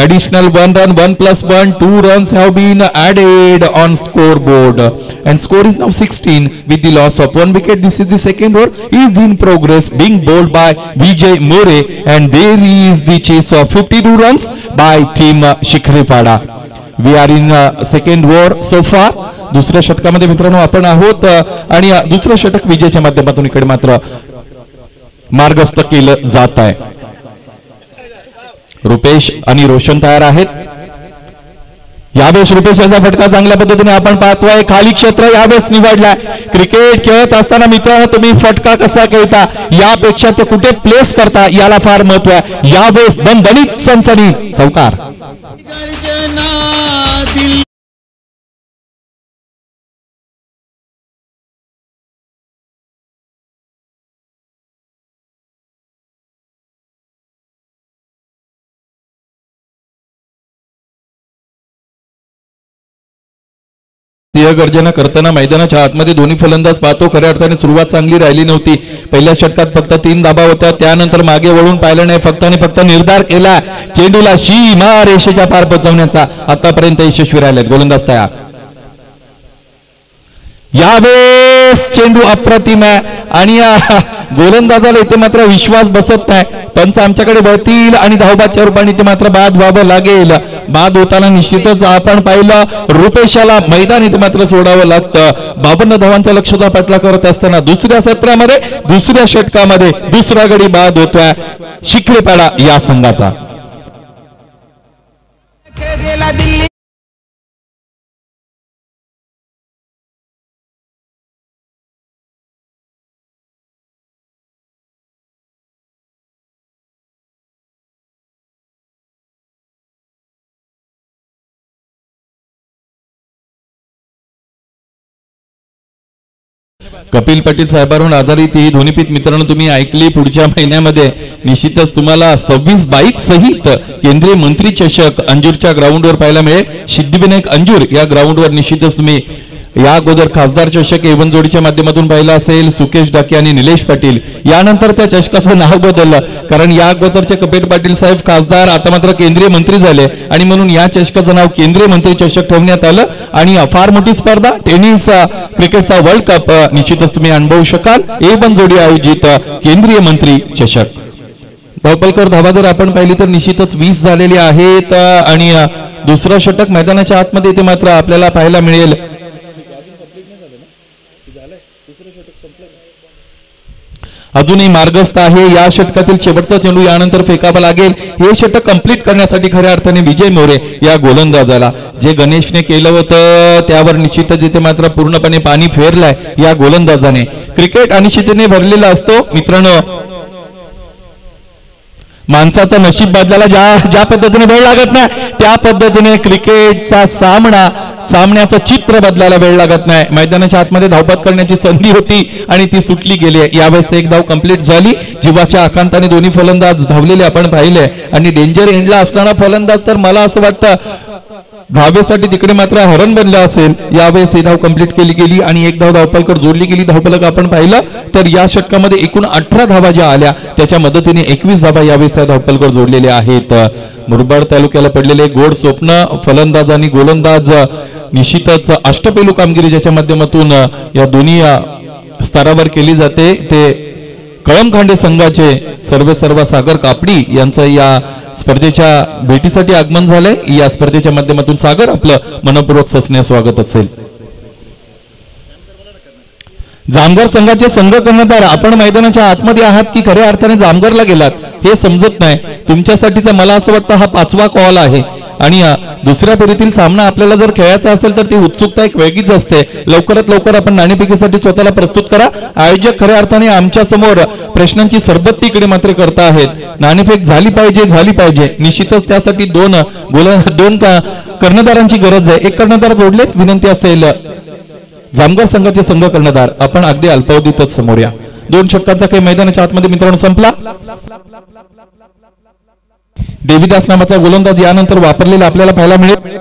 Additional 1 run, 1+1, 2 runs have been added on scoreboard and score is now 16 with the loss of 1 wicket. This is the second over is in progress being bowled by Vijay More and there is the chase of 52 runs by team Shikhripada. We are in second over so far. दुसऱ्या षटकामध्ये मित्रांनो आपण आहोत आणि दुसरं षटक विजयच्या माध्यमातून इकडे मात्र मार्गस्थ केलं जात आहे. रुपेश आणि रोशन तयार आहेत. यावेळेस रुपेश याचा फटका चांगल्या पद्धतीने आपण पाहतोय. खाली क्षेत्र यावेळेस निवडलाय. क्रिकेट खेळत असताना मित्रांनो तुम्ही फटका कसा खेळता यापेक्षा ते कुठे प्लेस करता याला फार महत्व आहे. यावेळेस दणदणीत सनसनीत चौकार. गर्जना करताना मैदानाच्या आतमध्ये दोन्ही फलंदाज पाहतो. खऱ्या अर्थाने सुरुवात चांगली राहिली नव्हती. पहिल्या षटकात फक्त 3 धाबा होत्या. त्यानंतर मागे वळून पाहिलं नाही. फक्त आणि फक्त निर्धार केला चेंडूला सीमा रेषेच्या पार पोहोचवण्याचा. आतापर्यंत यशस्वी राहिलेत. गोलंदाज तयार. यावेळेस चेंडू अप्रतिम आहे आणि गोलंदाजाला इथे मात्र विश्वास बसत नाही. पंच आमच्याकडे बळतील आणि धावबादच्या रूपाने इथे मात्र बाद व्हावं लागेल. बाद होताना निश्चितच आपण पाहिलं रुपेशाला मैदान इथे मात्र सोडावं लागतं. 52 धावांचा लक्ष्याचा पाठला करत असताना दुसऱ्या सत्रामध्ये दुसऱ्या षटकामध्ये दुसरा गडी बाद होतोय शिखरेपाडा या संघाचा. कपिल पाटील साहेबांवर आधारित ही ध्वनिपीठ मित्रांनो तुम्ही ऐकली. पुढच्या महिन्यामध्ये निश्चितच तुम्हाला 26 बाईक सहित केंद्रीय मंत्री चषक अंजूरच्या ग्राउंडवर पाहायला मिळेल. सिद्धिविनायक अंजूर या ग्राउंडवर निश्चितच तुम्ही या अगोदर खासदार चषक एवन जोडीच्या माध्यमातून पाहिलं असेल. सुकेश डाके आणि निलेश पाटील. यानंतर त्या चषकाचं नाव बदललं कारण या अगोदरचे कपिल पाटील साहेब खासदार आता मात्र केंद्रीय मंत्री झाले आणि म्हणून या चषकाचं नाव केंद्रीय मंत्री चषक ठेवण्यात आलं. आणि फार मोठी स्पर्धा टेनिस क्रिकेटचा वर्ल्ड कप निश्चितच तुम्ही अनुभवू शकाल. एवन जोडी आयोजित केंद्रीय मंत्री चषक. धावपलकर धावा जर आपण पाहिली तर निश्चितच 20 झालेली आहेत आणि दुसरं षटक मैदानाच्या आतमध्ये इथे मात्र आपल्याला पाहायला मिळेल. अजूनही मार्गस्थ आहे. या षटकातील शेवटचा चेंडू यानंतर फेकावा लागेल. हे षटक कंप्लीट करण्यासाठी खऱ्या अर्थाने विजय मोरे या गोलंदाजाला जे गणेशने केलं होतं त्यावर निश्चितच इथे मात्र पूर्णपणे पाणी फेरलंय या गोलंदाजाने. क्रिकेट अनिश्चिततेने भरलेला असतो मित्रांनो. माणसाचा नशीब बदलायला ज्या पद्धतीने वेळ लागत नाही त्या पद्धतीने क्रिकेटचा सामन्याचं चित्र बदलायला वेळ लागत नाही. मैदानाच्या आतमध्ये धावपत करण्याची संधी होती आणि ती सुटली गेली. यावेळेस एक धाव कंप्लीट झाली. जीवाच्या आकांताने दोन्ही फलंदाज धावलेले आपण पाहिले आणि डेंजर एंडला असणारा फलंदाज तर मला असं वाटतं धावेसाठी तिकडे मात्र हरण बनला असेल. यावेळेस ही धाव कंप्लीट केली गेली आणि एक धाव धावपलकर जोडली गेली. धावपलक आपण पाहिलं तर या षटकामध्ये एकूण 18 धावा ज्या आल्या त्याच्या मदतीने 21 धावा यावेळेस त्या धावपलकर जोडलेल्या आहेत. मुरबाड तालुक्याला पडलेले गोड स्वप्न फलंदाज आणि गोलंदाज निश्चितच अष्टपैलू कामगिरी ज्याच्या माध्यमातून या दोन्ही स्तरावर केली जाते ते कळमखांडे संघाचे सर्व सागर कापडी यांचं या स्पर्धेच्या भेटीसाठी आगमन झालंय. या स्पर्धेच्या माध्यमातून सागर आपलं मनपूर्वक सस्नेह स्वागत असेल. जामगर संघाचे संघ कर्णधार आपण मैदानाच्या आतमध्ये आहात की खऱ्या अर्थाने जामगरला गेलात हे समजत नाही. तुमच्यासाठीचा मला असं वाटतं हा 5वा कॉल आहे आणि दुसऱ्या फेरीतील सामना आपल्याला जर खेळायचा असेल तर ती उत्सुकता एक वेगळीच असते. लवकरात लवकर आपण नाणेफेकीसाठी स्वतःला प्रस्तुत करा. आयोजक खऱ्या अर्थाने आमच्या समोर प्रश्नांची सरबत्ती इकडे मात्र करता आहेत. नाणेफेक झाली पाहिजे. निश्चितच त्यासाठी दोन कर्णधारांची गरज आहे. एक कर्णधार जोडलेत. विनंती असेल जामगर संघाचे संघ कर्णधार आपण अगदी अल्पावधीतच समोर या. 2 षटकांचा काही मैदानाच्या आतमध्ये मित्रांनो संपला. देवीदास नावाचा गोलंदाज यानंतर वापरलेला आपल्याला पाहायला मिळेल.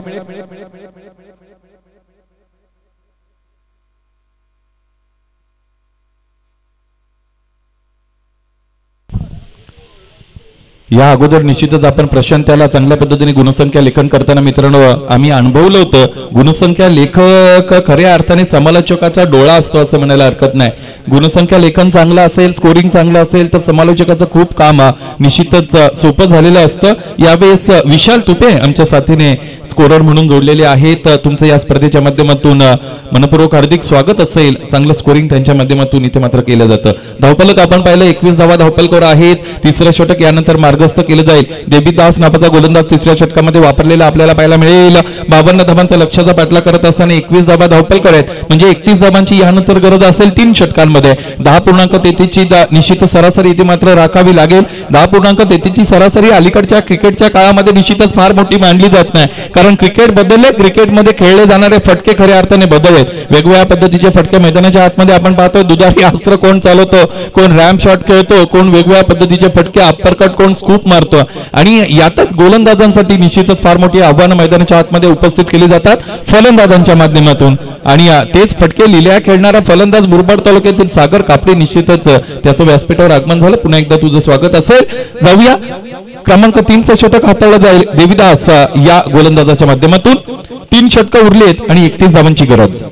या अगोदर निश्चितच आपण प्रशांत चांगल्या पद्धतीने गुणसंख्या लेखन करताना मित्रांनो आम्ही अनुभवलं होतं. गुणसंख्या लेखक खऱ्या अर्थाने समालोचकाचा डोळा असतो असं म्हणायला हरकत नाही. गुणसंख्या लेखन चांगलं असेल स्कोरिंग चांगलं असेल तर समालोचकाचं खूप काम निश्चितच सोपं झालेलं असतं. यावेळेस विशाल तुपे आमच्या साथीने स्कोरर म्हणून जोडलेले आहेत. तुमचं या स्पर्धेच्या माध्यमातून मनपूर्वक हार्दिक स्वागत असेल. चांगलं स्कोरिंग त्यांच्या माध्यमातून इथे मात्र केलं जातं. धावपलक आपण पाहिलं 21 धावा धावपलकर आहेत. तिसरं षटक यानंतर मार्गस्थ केलं जाईल. देवीदास नावाचा गोलंदाज तिसऱ्या षटकामध्ये वापरलेला आपल्याला पाहायला मिळेल. 52 धावांचा लक्ष्याचा पाठला करत असताना 21 धावा धावपलकर आहेत. म्हणजे 31 धावांची यानंतर गरज असेल 3 षटकांमध्ये. 10.33 ची निश्चित सरासरी इथे मात्र राखावी लागेल. 10.33 ची सरासरी अलीकडच्या क्रिकेटच्या काळामध्ये निश्चितच फार मोठी मानली जात नाही. कारण क्रिकेट बदलले. क्रिकेटमध्ये खेळले जाणारे फटके खऱ्या अर्थाने बदललेत. वेगवेगळ्या पद्धतीचे फटके मैदानाच्या आतमध्ये आपण पाहतो. दुधारी अस्त्र कोण चालवतो, कोण रॅम्प शॉट खेळतो, कोण वेगवेगळ्या पद्धतीचे फटके अप्परकट, कोण स्कूप मारतो. आणि यातच गोलंदाजांसाठी निश्चितच फार मोठी आव्हानं मैदानाच्या आतमध्ये उपस्थित केली जातात फलंदाजांच्या माध्यमातून. आणि तेच फटके लिहिल्या खेळणारा फलंदाज मुरबाड तालुक्यातील सागर कापडे निश्चितच त्याचं व्यासपीठावर आगमन झालं. पुन्हा एकदा तुझं स्वागत असेल. जाऊया क्रमांक 3 चं षटक हाताळलं जाईल देवीदास या गोलंदाजाच्या माध्यमातून. 3 षटकं उरलेत आणि 31 धावांची गरज.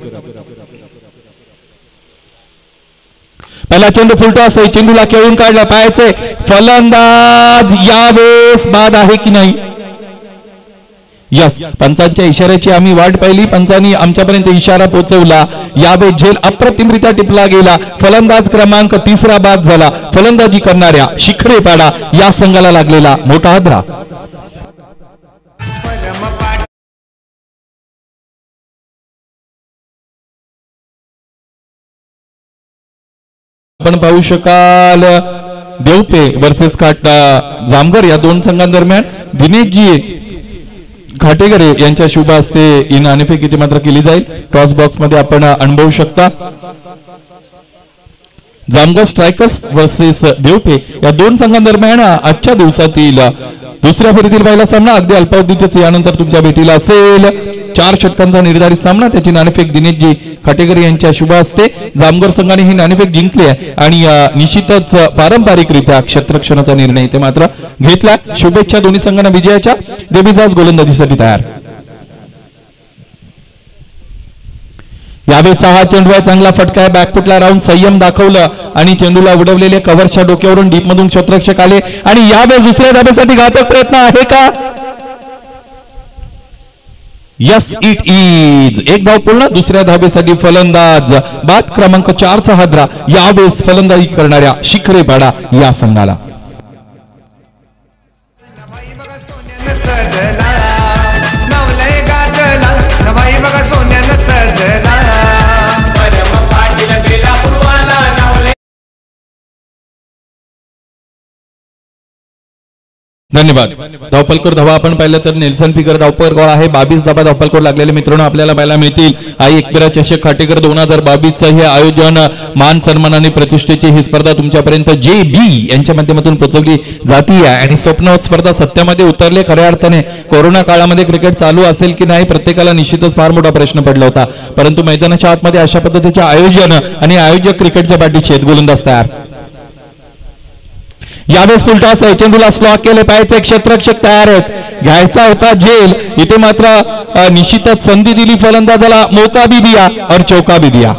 पहिला चेंडू फुलटॉस आहे, चेंडूला खेळून काढला, पाहायचे फलंदाज यावेळेस बाद आहे की नाही. यस, पंचांच्या इशाऱ्याची आम्ही वाट पाहिली, पंचांनी आमच्यापर्यंत इशारा पोहोचवला. यावेळी झेल अप्रतिमरित्या टिपला गेला. फलंदाज क्रमांक 3 बाद झाला. फलंदाजी करणाऱ्या शिखरेपाडा या संघाला लागलेला मोठा हादरा. आपण पाहू शकाल देवपे वर्सेस जामगर या दोन संघांदरम्यान दिनेशजी घाटेकरे यांच्या शुभ हस्ते ही नाणेफेक इथे मात्र केली जाईल. टॉस बॉक्स मध्ये आपण अनुभवू शकता. जामगर स्ट्रायकर्स वर्सेस देवपे या दोन संघांदरम्यान आजच्या दिवसातील दुसऱ्या फेरीतील पहिला सामना अगदी अल्पावधीतच यानंतर तुमच्या भेटीला असेल. 4 षटकांचा निर्धारित सामना, त्याची नाणेफेक दिनेशजी खाटेकरी यांच्या शुभ हस्ते. जामगर संघाने ही नाणेफेक जिंकली आहे आणि निश्चितच पारंपरिकरित्या क्षेत्ररक्षणाचा निर्णय ते मात्र घेतला. शुभेच्छा दोन्ही संघांना विजयाच्या. देवीदास गोलंदाजीसाठी तयार. यावेळेचा हा चेंडू आहे, चांगला फटका आहे, बॅकफुटला राहून संयम दाखवलं आणि चेंडूला उडवलेले कव्हरच्या डोक्यावरून डीप मधून क्षेत्ररक्षक आले आणि यावेळेस दुसऱ्या धाब्यासाठी घातक प्रयत्न आहे का? Yes it is. एक धाव पूर्ण. दुसऱ्या धाबेसाठी फलंदाज बाद क्रमांक 4 हादरा यावेळेस फलंदाजी करणाऱ्या शिखरेपाडा या संघाला. धन्यवाद. धावपलकर धावा आपण पाहिलं तर नेल्सन फिगर धावपलकर आहे. 22 धावा धावपलकर लागलेले मित्रांनो आपल्याला पाहायला मिळतील. आई एकविरा चषक खाटेकर 2022 हे आयोजन मान सन्मान आणि प्रतिष्ठेची ही स्पर्धा तुमच्यापर्यंत JB यांच्या माध्यमातून पोहोचवली जाते आणि स्वप्नवत स्पर्धा सत्यामध्ये उतरले. खऱ्या अर्थाने कोरोना काळामध्ये क्रिकेट चालू असेल की नाही प्रत्येकाला निश्चितच फार मोठा प्रश्न पडला होता, परंतु मैदानाच्या आतमध्ये अशा पद्धतीचे आयोजन आणि आयोजक क्रिकेटच्या पाठीचे आहेत. गोलंदाज तयार. यावेळेस फुलटॉस आहे, चेंडूला स्लॉक केले पाहिजे. क्षेत्ररक्षक तयार आहेत. घ्यायचा होता झेल, इथे मात्र निश्चितच संधी दिली फलंदाजाला. मौका भी दिया और चौका भी दिया.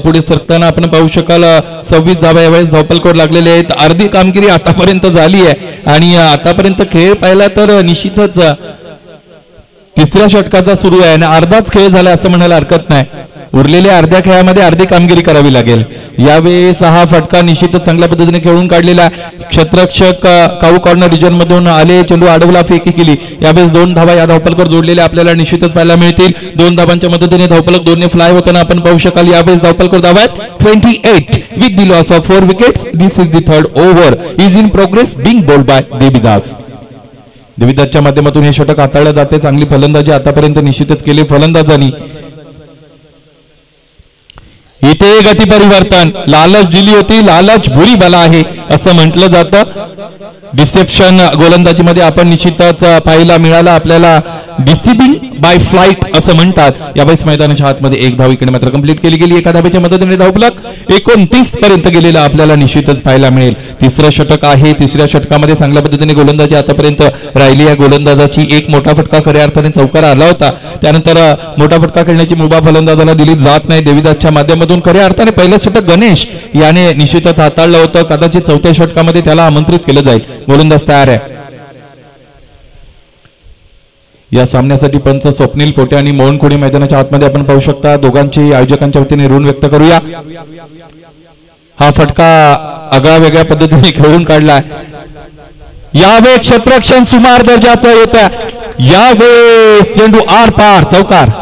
पुढे सरकताना आपण पाहू शकाल 26 धावा यावेळेस धावपलकर लागलेले आहेत. अर्धी कामगिरी आतापर्यंत झाली आहे आणि आतापर्यंत खेळ पाहिला तर निश्चितच तिसऱ्या षटकाचा सुरू आहे आणि अर्धाच खेळ झाला असं म्हणायला हरकत नाही. उरलेल्या अर्ध्या खेळामध्ये अर्धी कामगिरी करावी लागेल. यावेळेस हा फटका निश्चितच चांगल्या पद्धतीने खेळून काढलेला. क्षेत्ररक्षक काऊ कॉर्नर रिजन मधून आले, चेंडू अडवला, फेकी केली. यावेळेस 2 धावा या धावपलकर जोडलेल्या आपल्याला निश्चितच पाहायला मिळतील. 2 धावांच्या मदतीने धावपलक 2ने फ्लाय होताना आपण पाहू शकाल. यावेळेस धावपलकर धावा आहेत 28 with the loss of 4 wickets. This is the third over is in progress being bowled by Devidas. देवीदासच्या माध्यमातून हे षटक हाताळलं जाते. चांगली फलंदाजी आतापर्यंत निश्चितच केली फलंदाजांनी. इथे गती परिवर्तन, लालच दिली होती, लालच बुरी बला आहे असं म्हटलं जातं. डिसेप्शन गोलंदाजीमध्ये आपण निश्चितच पाहायला मिळाला आपल्याला. डिसिबिंग बाय फ्लाइट असं म्हणतात. यावेळेस मैदानाच्या आतमध्ये 1 धाव इकडे मात्र कंप्लीट केली गेली. एका धावेच्या मदतीने धावपलक 29 पर्यंत गेलेला आपल्याला निश्चितच पाहायला मिळेल. तिसरं षटक आहे. तिसऱ्या षटकामध्ये चांगल्या पद्धतीने गोलंदाजी आतापर्यंत राहिली. या गोलंदाजाची एक मोठा फटका खऱ्या अर्थाने चौकार आला होता. त्यानंतर मोठा फटका खेळण्याची मुभा फलंदाजाला दिली जात नाही. देवीदासच्या माध्यमातून खऱ्या अर्थाने पहिलं षटक गणेश याने निश्चितच हाताळलं होतं. कदाचित चौथ्या षटकामध्ये त्याला आमंत्रित केलं जाईल. गोलंदाज तयार आहे. या सामन्यासाठी पंच स्वप्नील पोटे आणि मोहन खोडे मैदानाच्या आतमध्ये आपण पाहू शकता. दोघांची आयोजकांच्या वतीने ऋण व्यक्त करूया. हा फटका आगळा वेगळ्या पद्धतीने खेळून काढलाय. यावेळी क्षेत्ररक्षण सुमार दर्जाचं होतं. यावेळी चेंडू आर पार चौकार.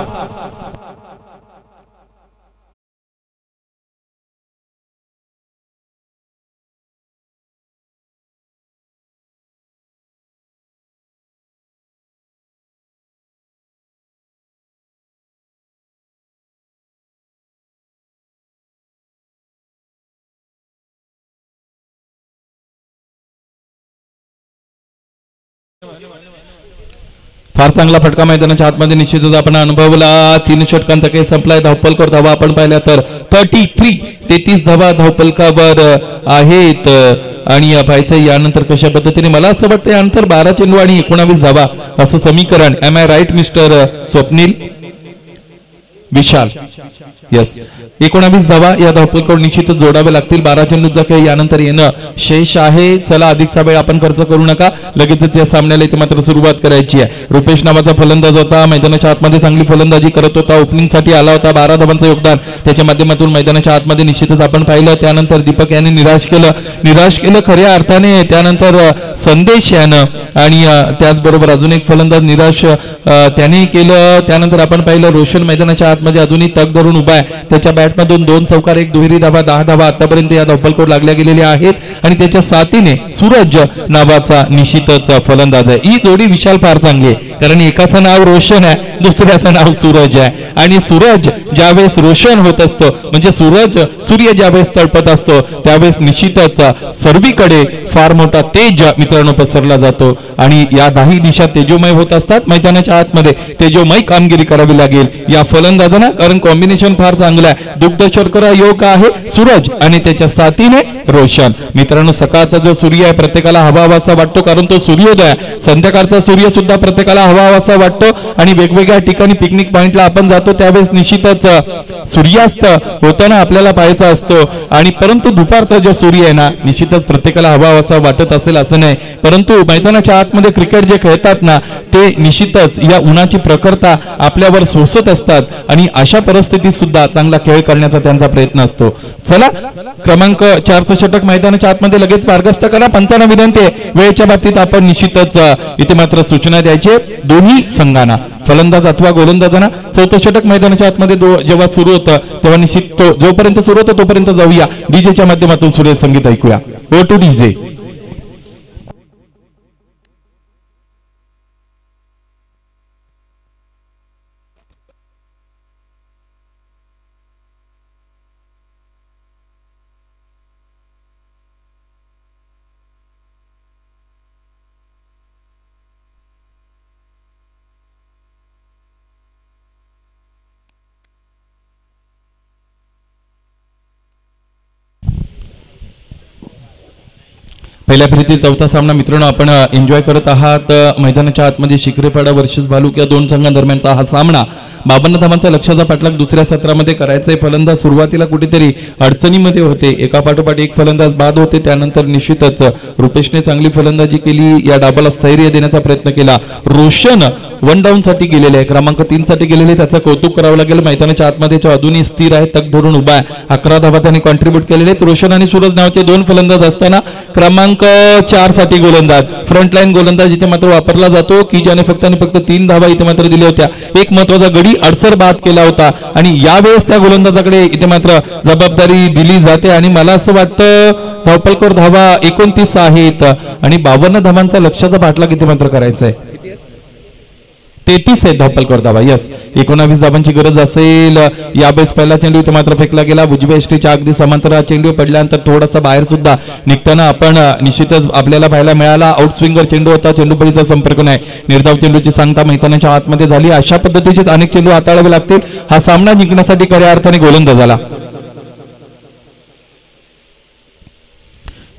फार चांगला फटका मैदानाच्या आतमध्ये निश्चितच आपण अनुभवला. 3 षटकांचा काही संपलाय. धावपलकर धावा आपण पाहिल्या तर 33 धावा धावपलकावर आहेत. आणि पाहायचं यानंतर कशा पद्धतीने, मला असं वाटतं यानंतर 12 चेंडू आणि 19 धावा असं समीकरण. Am I right mister Swapnil Vishal? Yes, 19 धावा या धावपलकावर निश्चितच जोडावे लागतील. 12 चेंडूचा खेळ यानंतर येणं शेष आहे. चला, अधिकचा वेळ आपण खर्च करू नका, लगेचच या सामन्याला इथे मात्र सुरुवात करायची आहे. रुपेश नावाचा फलंदाज होता, मैदानाच्या आतमध्ये चांगली फलंदाजी करत होता. ओपनिंग साठी आला होता. 12 धावांचं योगदान त्याच्या माध्यमातून मैदानाच्या आतमध्ये निश्चितच आपण पाहिलं. त्यानंतर दीपक यांनी निराश केलं खऱ्या अर्थाने. त्यानंतर संदेश यानं आणि त्याचबरोबर अजून एक फलंदाज निराश त्याने केलं. त्यानंतर आपण पाहिलं रोशन मैदानाच्या आतमध्ये अजूनही तग धरून उभा आहे. त्याच्या बॅटमधून 2 चौकार 1 दुहेरी धावा 10 धावा आतापर्यंत या धावपलकावर लागल्या गेलेल्या आहेत. आणि त्याच्या साथीने सूरज नावाचा निश्चितच फलंदाज आहे. ही जोडी विशाल फार चांगली आहे, कारण एकाचं नाव रोशन आहे, दुसऱ्याचं नाव सूरज आहे. आणि सूरज ज्यावेळेस रोशन होत असतो, म्हणजे सूर्य ज्यावेळेस तळपत असतो, त्यावेळेस निश्चितच सर्वीकडे फार मोठा तेज मित्रांनो पसरला जातो. आणि या 10 दिशा तेजोमय होत असतात. मैदानाच्या आतमध्ये तेजोमय कामगिरी करावी लागेल या फलंदाजांना, कारण कॉम्बिनेशन फार चांगलं आहे. दुग्ध शर्करा योग आहे सूरज आणि त्याच्या साथीने रोशन. मित्रांनो, सकाळचा जो सूर्य आहे प्रत्येकाला हवाहवासा वाटतो, कारण तो सूर्योदय. संध्याकाळचा सूर्य सुद्धा प्रत्येकाला हवाहवासा वाटतो. आणि वेगवेगळ्या ठिकाणी पिकनिक पॉइंटला आपण जातो, त्यावेळेस निश्चितच सूर्यास्त होताना आपल्याला पाहायचा असतो. आणि परंतु दुपारचा जो सूर्य आहे ना, निश्चितच प्रत्येकाला हवाहवासा वाटत असेल असं नाही, परंतु मैदानाच्या आतमध्ये क्रिकेट जे खेळतात ना, ते निश्चितच या उन्हाची प्रखरता आपल्यावर सोसत असतात. आणि अशा परिस्थितीत सुद्धा चांगला खेळ करण्याचा त्यांचा प्रयत्न असतो. चला, क्रमांक 4चं षटक मैदानाच्या आतमध्ये लगेच मार्गस्थ करा. पंचांना विनंती आहे, वेळेच्या बाबतीत आपण निश्चितच इथे मात्र सूचना द्यायची दोन्ही संघांना, फलंदाज अथवा गोलंदाजांना. 4थं षटक मैदानाच्या आतमध्ये जेव्हा सुरू होतं तेव्हा निश्चित जोपर्यंत सुरू होतं तोपर्यंत जाऊया. डीजेच्या माध्यमातून सुरेल संगीत ऐकूया. O to DJ. पहिल्या फेरीतील 4था सामना मित्रांनो आपण एन्जॉय करत आहात. मैदानाच्या आतमध्ये शिकरेपाडा वर्सेस भालुक या 2 संघांदरम्यानचा हा सामना. 52 धावांचा लक्ष्याचा पाठलाग दुसऱ्या सत्रामध्ये करायचा आहे. फलंदाज सुरुवातीला कुठेतरी अडचणीमध्ये होते, एकापाठोपाठ एक फलंदाज बाद होते. त्यानंतर निश्चितच रुपेशने चांगली फलंदाजी केली, या डाबाला स्थैर्य देण्याचा प्रयत्न केला. रोशन 1 डाऊन साठी गेलेले आहे, क्रमांक 3 साठी गेलेले, त्याचं कौतुक करावं लागेल. मैदानाच्या आतमध्ये अजूनही स्थिर आहे, तग धरून उभा आहे. 11 धावा त्यांनी कॉन्ट्रीब्युट केलेले आहेत. रोशन आणि सूरज नावाचे 2 फलंदाज असताना क्रमांक 4 साठी गोलंदाज, फ्रंटलाईन गोलंदाज इथे मात्र वापरला जातो, की ज्याने फक्त 3 धावा इथे मात्र दिल्या होत्या. एक महत्वाचा गडी अडसर बाद केला होता आणि यावेळेस त्या गोलंदाजाकडे इथे मात्र जबाबदारी दिली जाते. आणि मला असं वाटतं धावपलकावर धावा 29 आहेत आणि 52 धावांचा लक्ष्याचा पाठलाग इथे मात्र करायचा आहे. 33 आहे धावपलकावर धावा. यस, 19 धावांची गरज असेल. यावेळेस पहिला चेंडू इथे मात्र फेकला गेला. उजव्या एसटीच्या अगदी समांतर चेंडू पडल्यानंतर थोडासा बाहेर सुद्धा निघताना आपण निश्चितच आपल्याला पाहायला मिळाला. आउटस्विंगर चेंडू होता, चेंडूपडीचा संपर्क नाही. निर्धाव चेंडूची सांगता मैदानाच्या आतमध्ये झाली. अशा पद्धतीचे अनेक चेंडू हाताळावे लागतील हा सामना जिंकण्यासाठी खऱ्या अर्थाने गोलंदाजाला.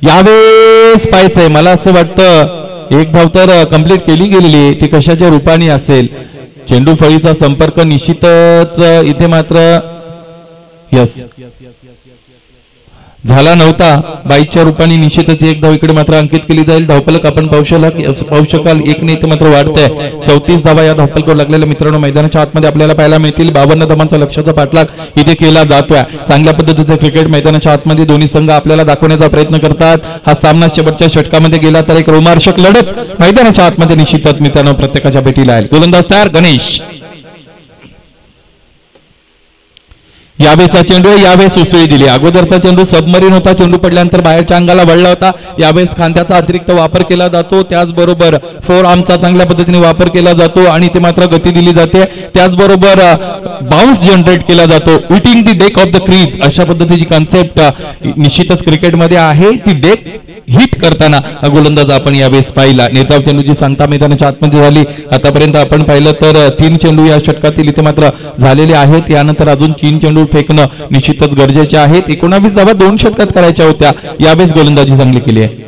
यावेळेस पाहायचंय, मला असं वाटतं एक धाव तर कंप्लीट केली गेलेली, ती कशाच्या रूपाने असेल. चेंडू फळीचा संपर्क निश्चितच इथे मात्र यस झाला नव्हता. बाईकच्या रूपाने निश्चितच एक धाव इकडे मात्र अंकित केली जाईल. धावपलक आपण पाहू शकाल 1 ने इथे मात्र वाढतंय. 34 धावा या धावपलकावर लागलेल्या मित्रांनो मैदानाच्या आतमध्ये आपल्याला पाहायला मिळतील. 52 धावांचा लक्ष्याचा पाठलाग इथे केला जातोय. चांगल्या पद्धतीचं क्रिकेट मैदानाच्या आतमध्ये दोन्ही संघ आपल्याला दाखवण्याचा प्रयत्न करतात. हा सामना शेवटच्या षटकामध्ये गेला तर एक रोमांचक लढत मैदानाच्या आतमध्ये निश्चितच मित्रांनो प्रत्येकाच्या भेटीला आहे. गोलंदाज तयार, गणेश. यावेळेचा चेंडू यावेळेस उसळी दिली. अगोदरचा चेंडू सबमरीन होता, चेंडू पडल्यानंतर बाहेरच्या अंगाला वळला होता. यावेळेस खांद्याचा अतिरिक्त वापर केला जातो, त्याचबरोबर फोर आर्मचा चांगल्या पद्धतीने वापर केला जातो आणि ते मात्र गती दिली जाते. त्याचबरोबर बाउन्स जनरेट केला जातो, विटिंग दी डेक ऑफ द क्रीज अशा पद्धतीची कन्सेप्ट निश्चितच क्रिकेटमध्ये आहे. ती डेक हिट करताना गोलंदाज आपण यावेळेस पाहिला. निर्धाव चेंडूची सांगता मैदानाच्या आतमध्ये झाली. आतापर्यंत आपण पाहिलं तर 3 चेंडू या षटकातील इथे मात्र झालेले आहेत. यानंतर अजून 3 चेंडू फेकणं निश्चितच गरजेचे आहेत. 19 धावा 2 षटकात करायच्या होत्या. यावेळेस गोलंदाजी चांगली केली आहे.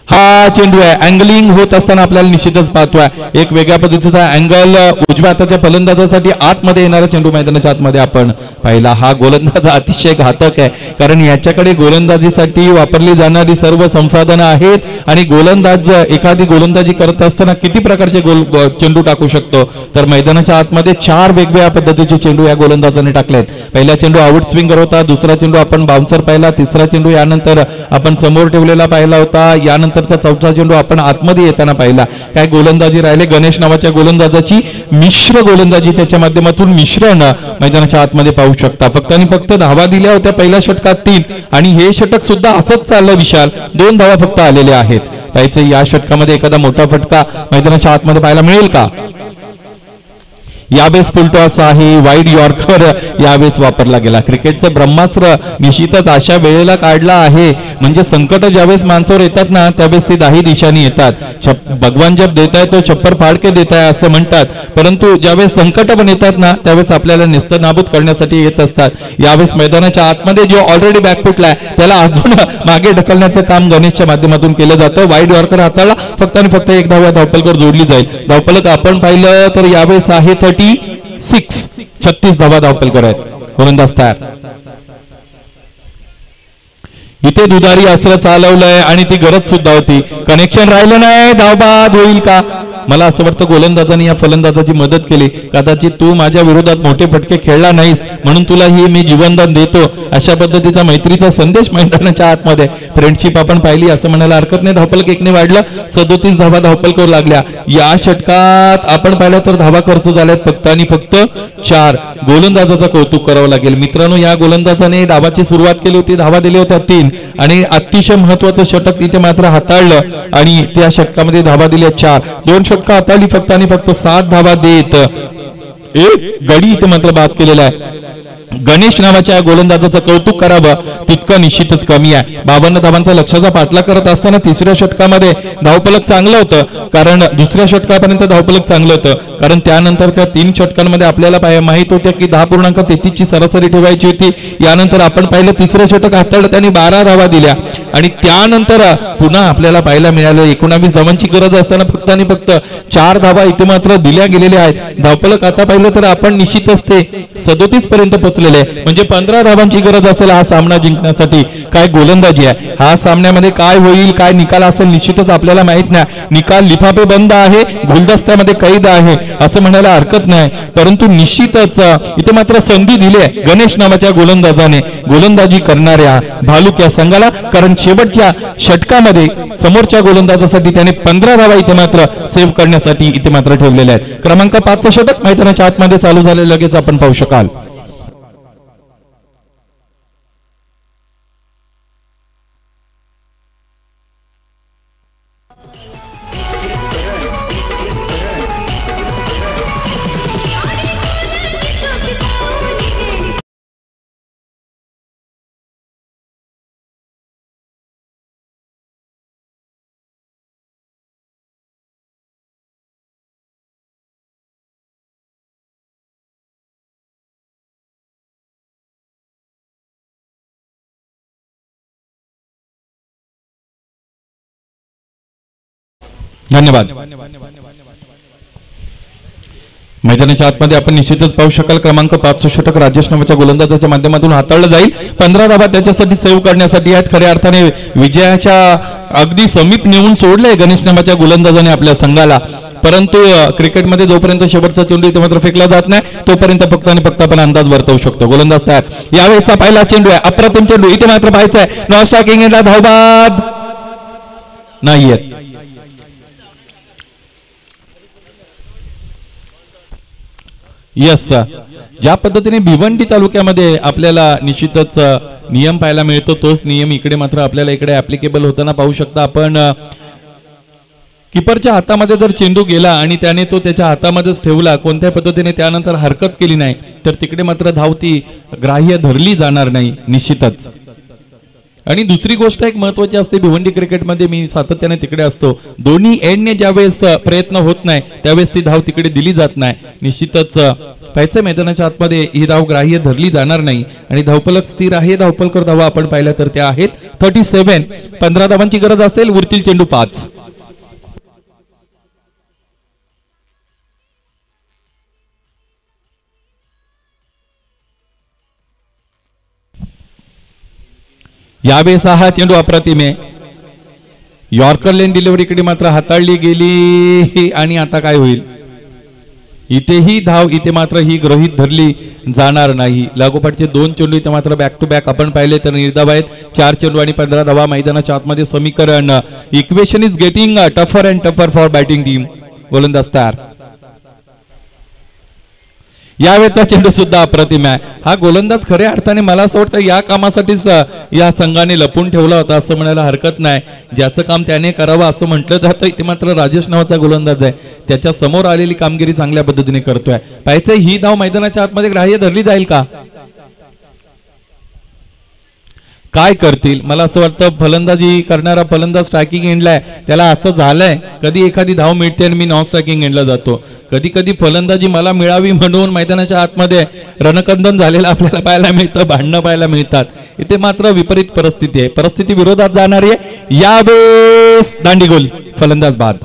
हा चेंडू आहे अँगलिंग होत असताना आपल्याला निश्चितच पाहतोय एक वेगळ्या पद्धतीचा अँगल उजव्या हाताच्या फलंदाजासाठी आतमध्ये येणारा चेंडू मैदानाच्या आतमध्ये आपण पाहिला. हा गोलंदाज अतिशय घातक आहे, कारण याच्याकडे गोलंदाजीसाठी वापरली जाणारी सर्व संसाधनं आहेत आणि गोलंदाज एखादी गोलंदाजी करत असताना किती प्रकारचे चेंडू टाकू शकतो. तर मैदानाच्या आतमध्ये 4 वेगवेगळ्या पद्धतीचे चेंडू या गोलंदाजाने टाकलेत. पहिला चेंडू आउट स्विंगर होता, दुसरा चेंडू आपण बाउन्सर पाहिला, तिसरा चेंडू यानंतर आपण समोर ठेवलेला पाहिला होता, यानंतर चौथा चेंडू आपण आतमध्ये येताना पाहिला. काय गोलंदाजी राहिले गणेश नावाच्या गोलंदाजाची, मिश्र गोलंदाजी त्याच्या माध्यमातून मिश्रण मैदानाच्या आतमध्ये पाहू शकता. फक्त आणि फक्त धावा दिल्या होत्या पहिल्या षटकात 3 आणि हे षटक सुद्धा असंच चाललं विशाल, 2 धावा फक्त आलेल्या आहेत. पाहिजे या षटकामध्ये एखादा मोठा फटका मैदानाच्या आतमध्ये पाहायला मिळेल का? यावेळेस फुलटॉस आहे, वाईड यॉर्कर यावेळेस वापरला गेला. क्रिकेटचं ब्रह्मास्त्र निश्चितच अशा वेळेला काढला आहे, म्हणजे संकट ज्यावेळेस माणसावर येतात ना त्यावेळेस ती 10 दिशांनी येतात. भगवान जब देताय तो छप्पर फाडके देताय असं म्हणतात, परंतु ज्यावेळेस संकट पण येतात ना त्यावेळेस आपल्याला नेस्तनाबूत करण्यासाठी येत असतात. यावेळेस मैदानाच्या आतमध्ये जो ऑलरेडी बॅकफुटला आहे त्याला अजून मागे ढकलण्याचं काम गणेशच्या माध्यमातून केलं जातं. वाईड यॉर्कर हाताला फक्त आणि फक्त 1 धावा धावपलकर जोडली जाईल. धावपलक आपण पाहिलं तर यावेळेस आहे 36 धावा धावपलकर आहेत. गोलंदाज तयार. इथे दुधारी अस्त्र चालवलंय आणि ती गरज सुद्धा होती. कनेक्शन राहिलं नाही, धावबाद होईल का? मला असं वाटतं गोलंदाजाने या फलंदाजाची मदत केली. कदाचित तू माझ्या विरोधात मोठे फटके खेळला नाहीस म्हणून तुला ही मी जीवनदान देतो अशा पद्धतीचा मैत्रीचा संदेश मैदानाच्या आतमध्ये फ्रेंडशिप आपण पाहिली असं म्हणायला हरकत नाही. धावपलक 1ने वाढलं, 37 धावा धावपलकर लागल्या. या षटकात आपण पाहिलं तर धावा खर्च झाल्यात फक्त आणि फक्त 4. गोलंदाजाचं कौतुक करावं लागेल मित्रांनो. या गोलंदाजाने डावाची सुरुवात केली होती, धावा दिल्या होत्या 3 आणि अतिशय महत्वाचं षटक तिथे मात्र हाताळलं आणि त्या षटकामध्ये धावा दिल्या 4. 2 षटकं हाताळली फक्त आणि फक्त 7 धावा देत एक गडी इथे मात्र बाद केलेला आहे. गणेश नावाच्या गोलंदाजाचं कौतुक करावं तितकं निश्चितच कमी आहे. 52 धावांचा लक्ष्याचा पाठलाग करत असताना तिसऱ्या षटकामध्ये धावपलक चांगलं होतं, कारण दुसऱ्या षटकापर्यंत धावपलक चांगलं होतं, कारण त्यानंतरच्या 3 षटकांमध्ये आपल्याला माहित होतं की 10.33 ची सरासरी ठेवायची होती. यानंतर आपण पाहिलं तिसरं षटक हाताळलं, त्यांनी 12 धावा दिल्या आणि त्यानंतर पुन्हा आपल्याला पाहायला मिळालं 19 धावांची गरज असताना फक्त आणि फक्त 4 धावा इथे मात्र दिल्या गेलेल्या आहेत. धावपलक आता पाहिलं तर आपण निश्चितच ते 37 पर्यंत पोहोचलेले, म्हणजे 15 धावांची गरज असेल हा सामना जिंकण्यासाठी. काय गोलंदाजी आहे. हा सामन्यामध्ये काय होईल, काय निकाल असेल निश्चितच आपल्याला माहित नाही. निकाल लिफाफे बंद आहे, गुलदस्त्यामध्ये कैद आहे असं म्हणायला हरकत नाही, परंतु निश्चितच इथे मात्र संधी दिली आहे गणेश नावाच्या गोलंदाजाने गोलंदाजी करणाऱ्या भालुक या संघाला, कारण शेवटच्या षटकामध्ये समोरच्या गोलंदाजासाठी त्याने 15 धावा इथे मात्र सेव्ह करण्यासाठी इथे मात्र ठेवलेल्या आहेत. क्रमांक 5चं षटक मैदानाच्या आतमध्ये चालू झाले, लगेच आपण पाहू शकाल. धन्यवाद. मैदानाच्या आतमध्ये आपण निश्चितच पाहू शकाल क्रमांक 5चं षटक राजेश नावाच्या गोलंदाजाच्या माध्यमातून हाताळलं जाईल. 15 धावा त्याच्यासाठी सेव्ह करण्यासाठी आहेत. खऱ्या अर्थाने विजयाच्या अगदी समीप नेऊन सोडलंय गणेश नावाच्या गोलंदाजाने आपल्या संघाला, परंतु क्रिकेटमध्ये जोपर्यंत शेवटचा चेंडू इथे मात्र फेकला जात नाही तोपर्यंत फक्त आणि फक्त आपण अंदाज वर्तवू शकतो. गोलंदाज तयार. यावेळेचा पहिला चेंडू आहे, अप्रतिम चेंडू इथे मात्र पाहायचा आहे. नॉन स्ट्रायकिंग एंडला धावबाद नाही आहेत. यस, ज्या पद्धतीने भिवंडी तालुक्यामध्ये आपल्याला निश्चितच नियम पाहायला मिळतो, तोच नियम इकडे मात्र आपल्याला इकडे ऍप्लिकेबल होताना पाहू शकता आपण. किपरच्या हातामध्ये जर चेंडू गेला आणि त्याने तो त्याच्या हातामध्येच ठेवला, कोणत्या पद्धतीने त्यानंतर हरकत केली नाही, तर तिकडे मात्र धाव ती ग्राह्य धरली जाणार नाही निश्चितच. आणि दुसरी गोष्ट एक महत्वाची असते भिवंडी क्रिकेटमध्ये, मी सातत्याने तिकडे असतो, दोन्ही एंडने ज्यावेळेस प्रयत्न होत नाही त्यावेळेस ती धाव तिकडे दिली जात नाही. निश्चितच पाहायचं मैदानाच्या आतमध्ये ही धाव ग्राह्य धरली जाणार नाही आणि धावफलक स्थिर आहे. धावफलकर धावा आपण पाहिल्या तर त्या आहेत 37. 15 धावांची गरज असेल, उरतील चेंडू 5. यावेळेस हा चेंडू अप्रतिम आहे. यॉर्कर लेन डिलिव्हरीकडे मात्र हाताळली गेली आणि आता काय होईल, इथेही धाव इथे मात्र ही गृहीत धरली जाणार नाही. लागोपाठचे 2 चेंडू इथे मात्र बॅक टू बॅक आपण पाहिले तर निर्धाव आहेत. 4 चेंडू आणि 15 धावा. मैदानाच्या आतमध्ये समीकरण equation is getting tougher and tougher for batting team. गोलंदाज तयार. यावेळेचा चेंडू सुद्धा अप्रतिम आहे. हा गोलंदाज खऱ्या अर्थाने मला असं वाटतं या कामासाठीच या संघाने लपून ठेवला होता असं म्हणायला हरकत नाही. ज्याचं काम त्याने करावं असं म्हटलं जातं. इथे मात्र राजेश नावाचा गोलंदाज आहे, त्याच्या समोर आलेली कामगिरी चांगल्या पद्धतीने करतोय. पाहायचं ही धाव मैदानाच्या आतमध्ये ग्राह्य धरली जाईल का, काय करतील. मला असं वाटतं फलंदाजी करणारा फलंदाज स्ट्रायकिंग एंडला आहे, त्याला असं झालंय कधी एखादी धाव मिळते आणि मी नॉन स्ट्रायकिंग एंडला जातो. कधी कधी फलंदाजी मला मिळावी म्हणून मैदानाच्या आतमध्ये रणकंदन झालेलं आपल्याला पाहायला मिळतं, भांडणं पाहायला मिळतात. इथे मात्र विपरीत परिस्थिती आहे, परिस्थिती विरोधात जाणारी आहे. यावेळेस दांडीगोल, फलंदाज बाद.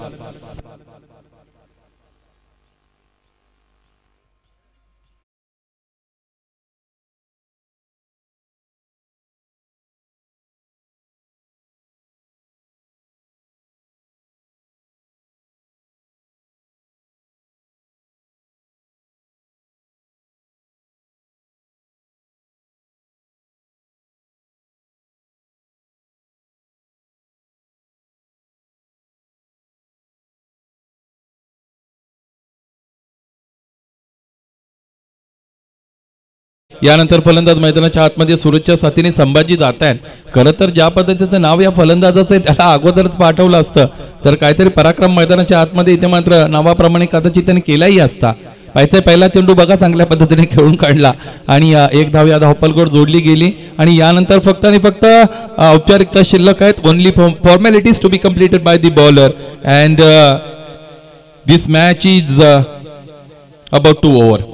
यानंतर फलंदाज मैदानाच्या आतमध्ये सूरजच्या साथीने संभाजी जात आहेत. खरं तर ज्या पद्धतीचं नाव या फलंदाजाचं आहे त्याला अगोदरच पाठवलं असतं तर काहीतरी पराक्रम मैदानाच्या आतमध्ये इथे मात्र नावाप्रमाणे कदाचित त्याने केलाही असता. पाहिजे पहिला चेंडू बघा चांगल्या पद्धतीने खेळून काढला आणि एक धाव या धावपलकोट जोडली गेली आणि यानंतर फक्त आणि फक्त औपचारिकता शिल्लक आहेत. Only formalities to be completed by the bowler and this match is about to over.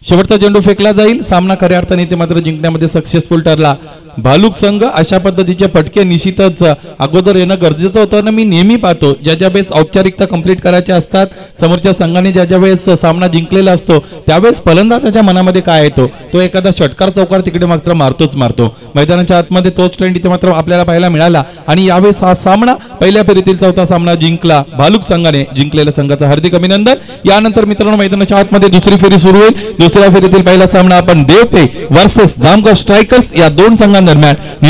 शेवटचा चेंडू फेकला जाईल. सामना खऱ्या अर्थाने ते मात्र जिंकण्यामध्ये सक्सेसफुल ठरला भालुक संघ. अशा पद्धतीचे फटके निश्चितच अगोदर येणं गरजेचं होतं ना. मी नेहमी पाहतो ज्या वेळेस औपचारिकता कंप्लीट करायच्या असतात, समोरच्या संघाने ज्या वेळेस सामना जिंकलेला असतो त्यावेळेस फलंदाजाच्या मनामध्ये काय येतो, तो एखादा षटकार चौकार तिकडे मात्र मारतोच मारतो. मैदानाच्या आतमध्ये तोच ट्रेंड इथे मात्र आपल्याला पाहायला मिळाला आणि यावेळेस हा सामना पहिल्या फेरीतील चौथा सामना जिंकला भालुक संघाने. जिंकलेल्या संघाचं हार्दिक अभिनंदन. यानंतर मित्रांनो मैदानाच्या आतमध्ये दुसरी फेरी सुरू होईल. दुसऱ्या फेरीतील पहिला सामना आपण देवपे वर्सेस जामगाव स्ट्रायकर्स या 2 संघांदरम्यान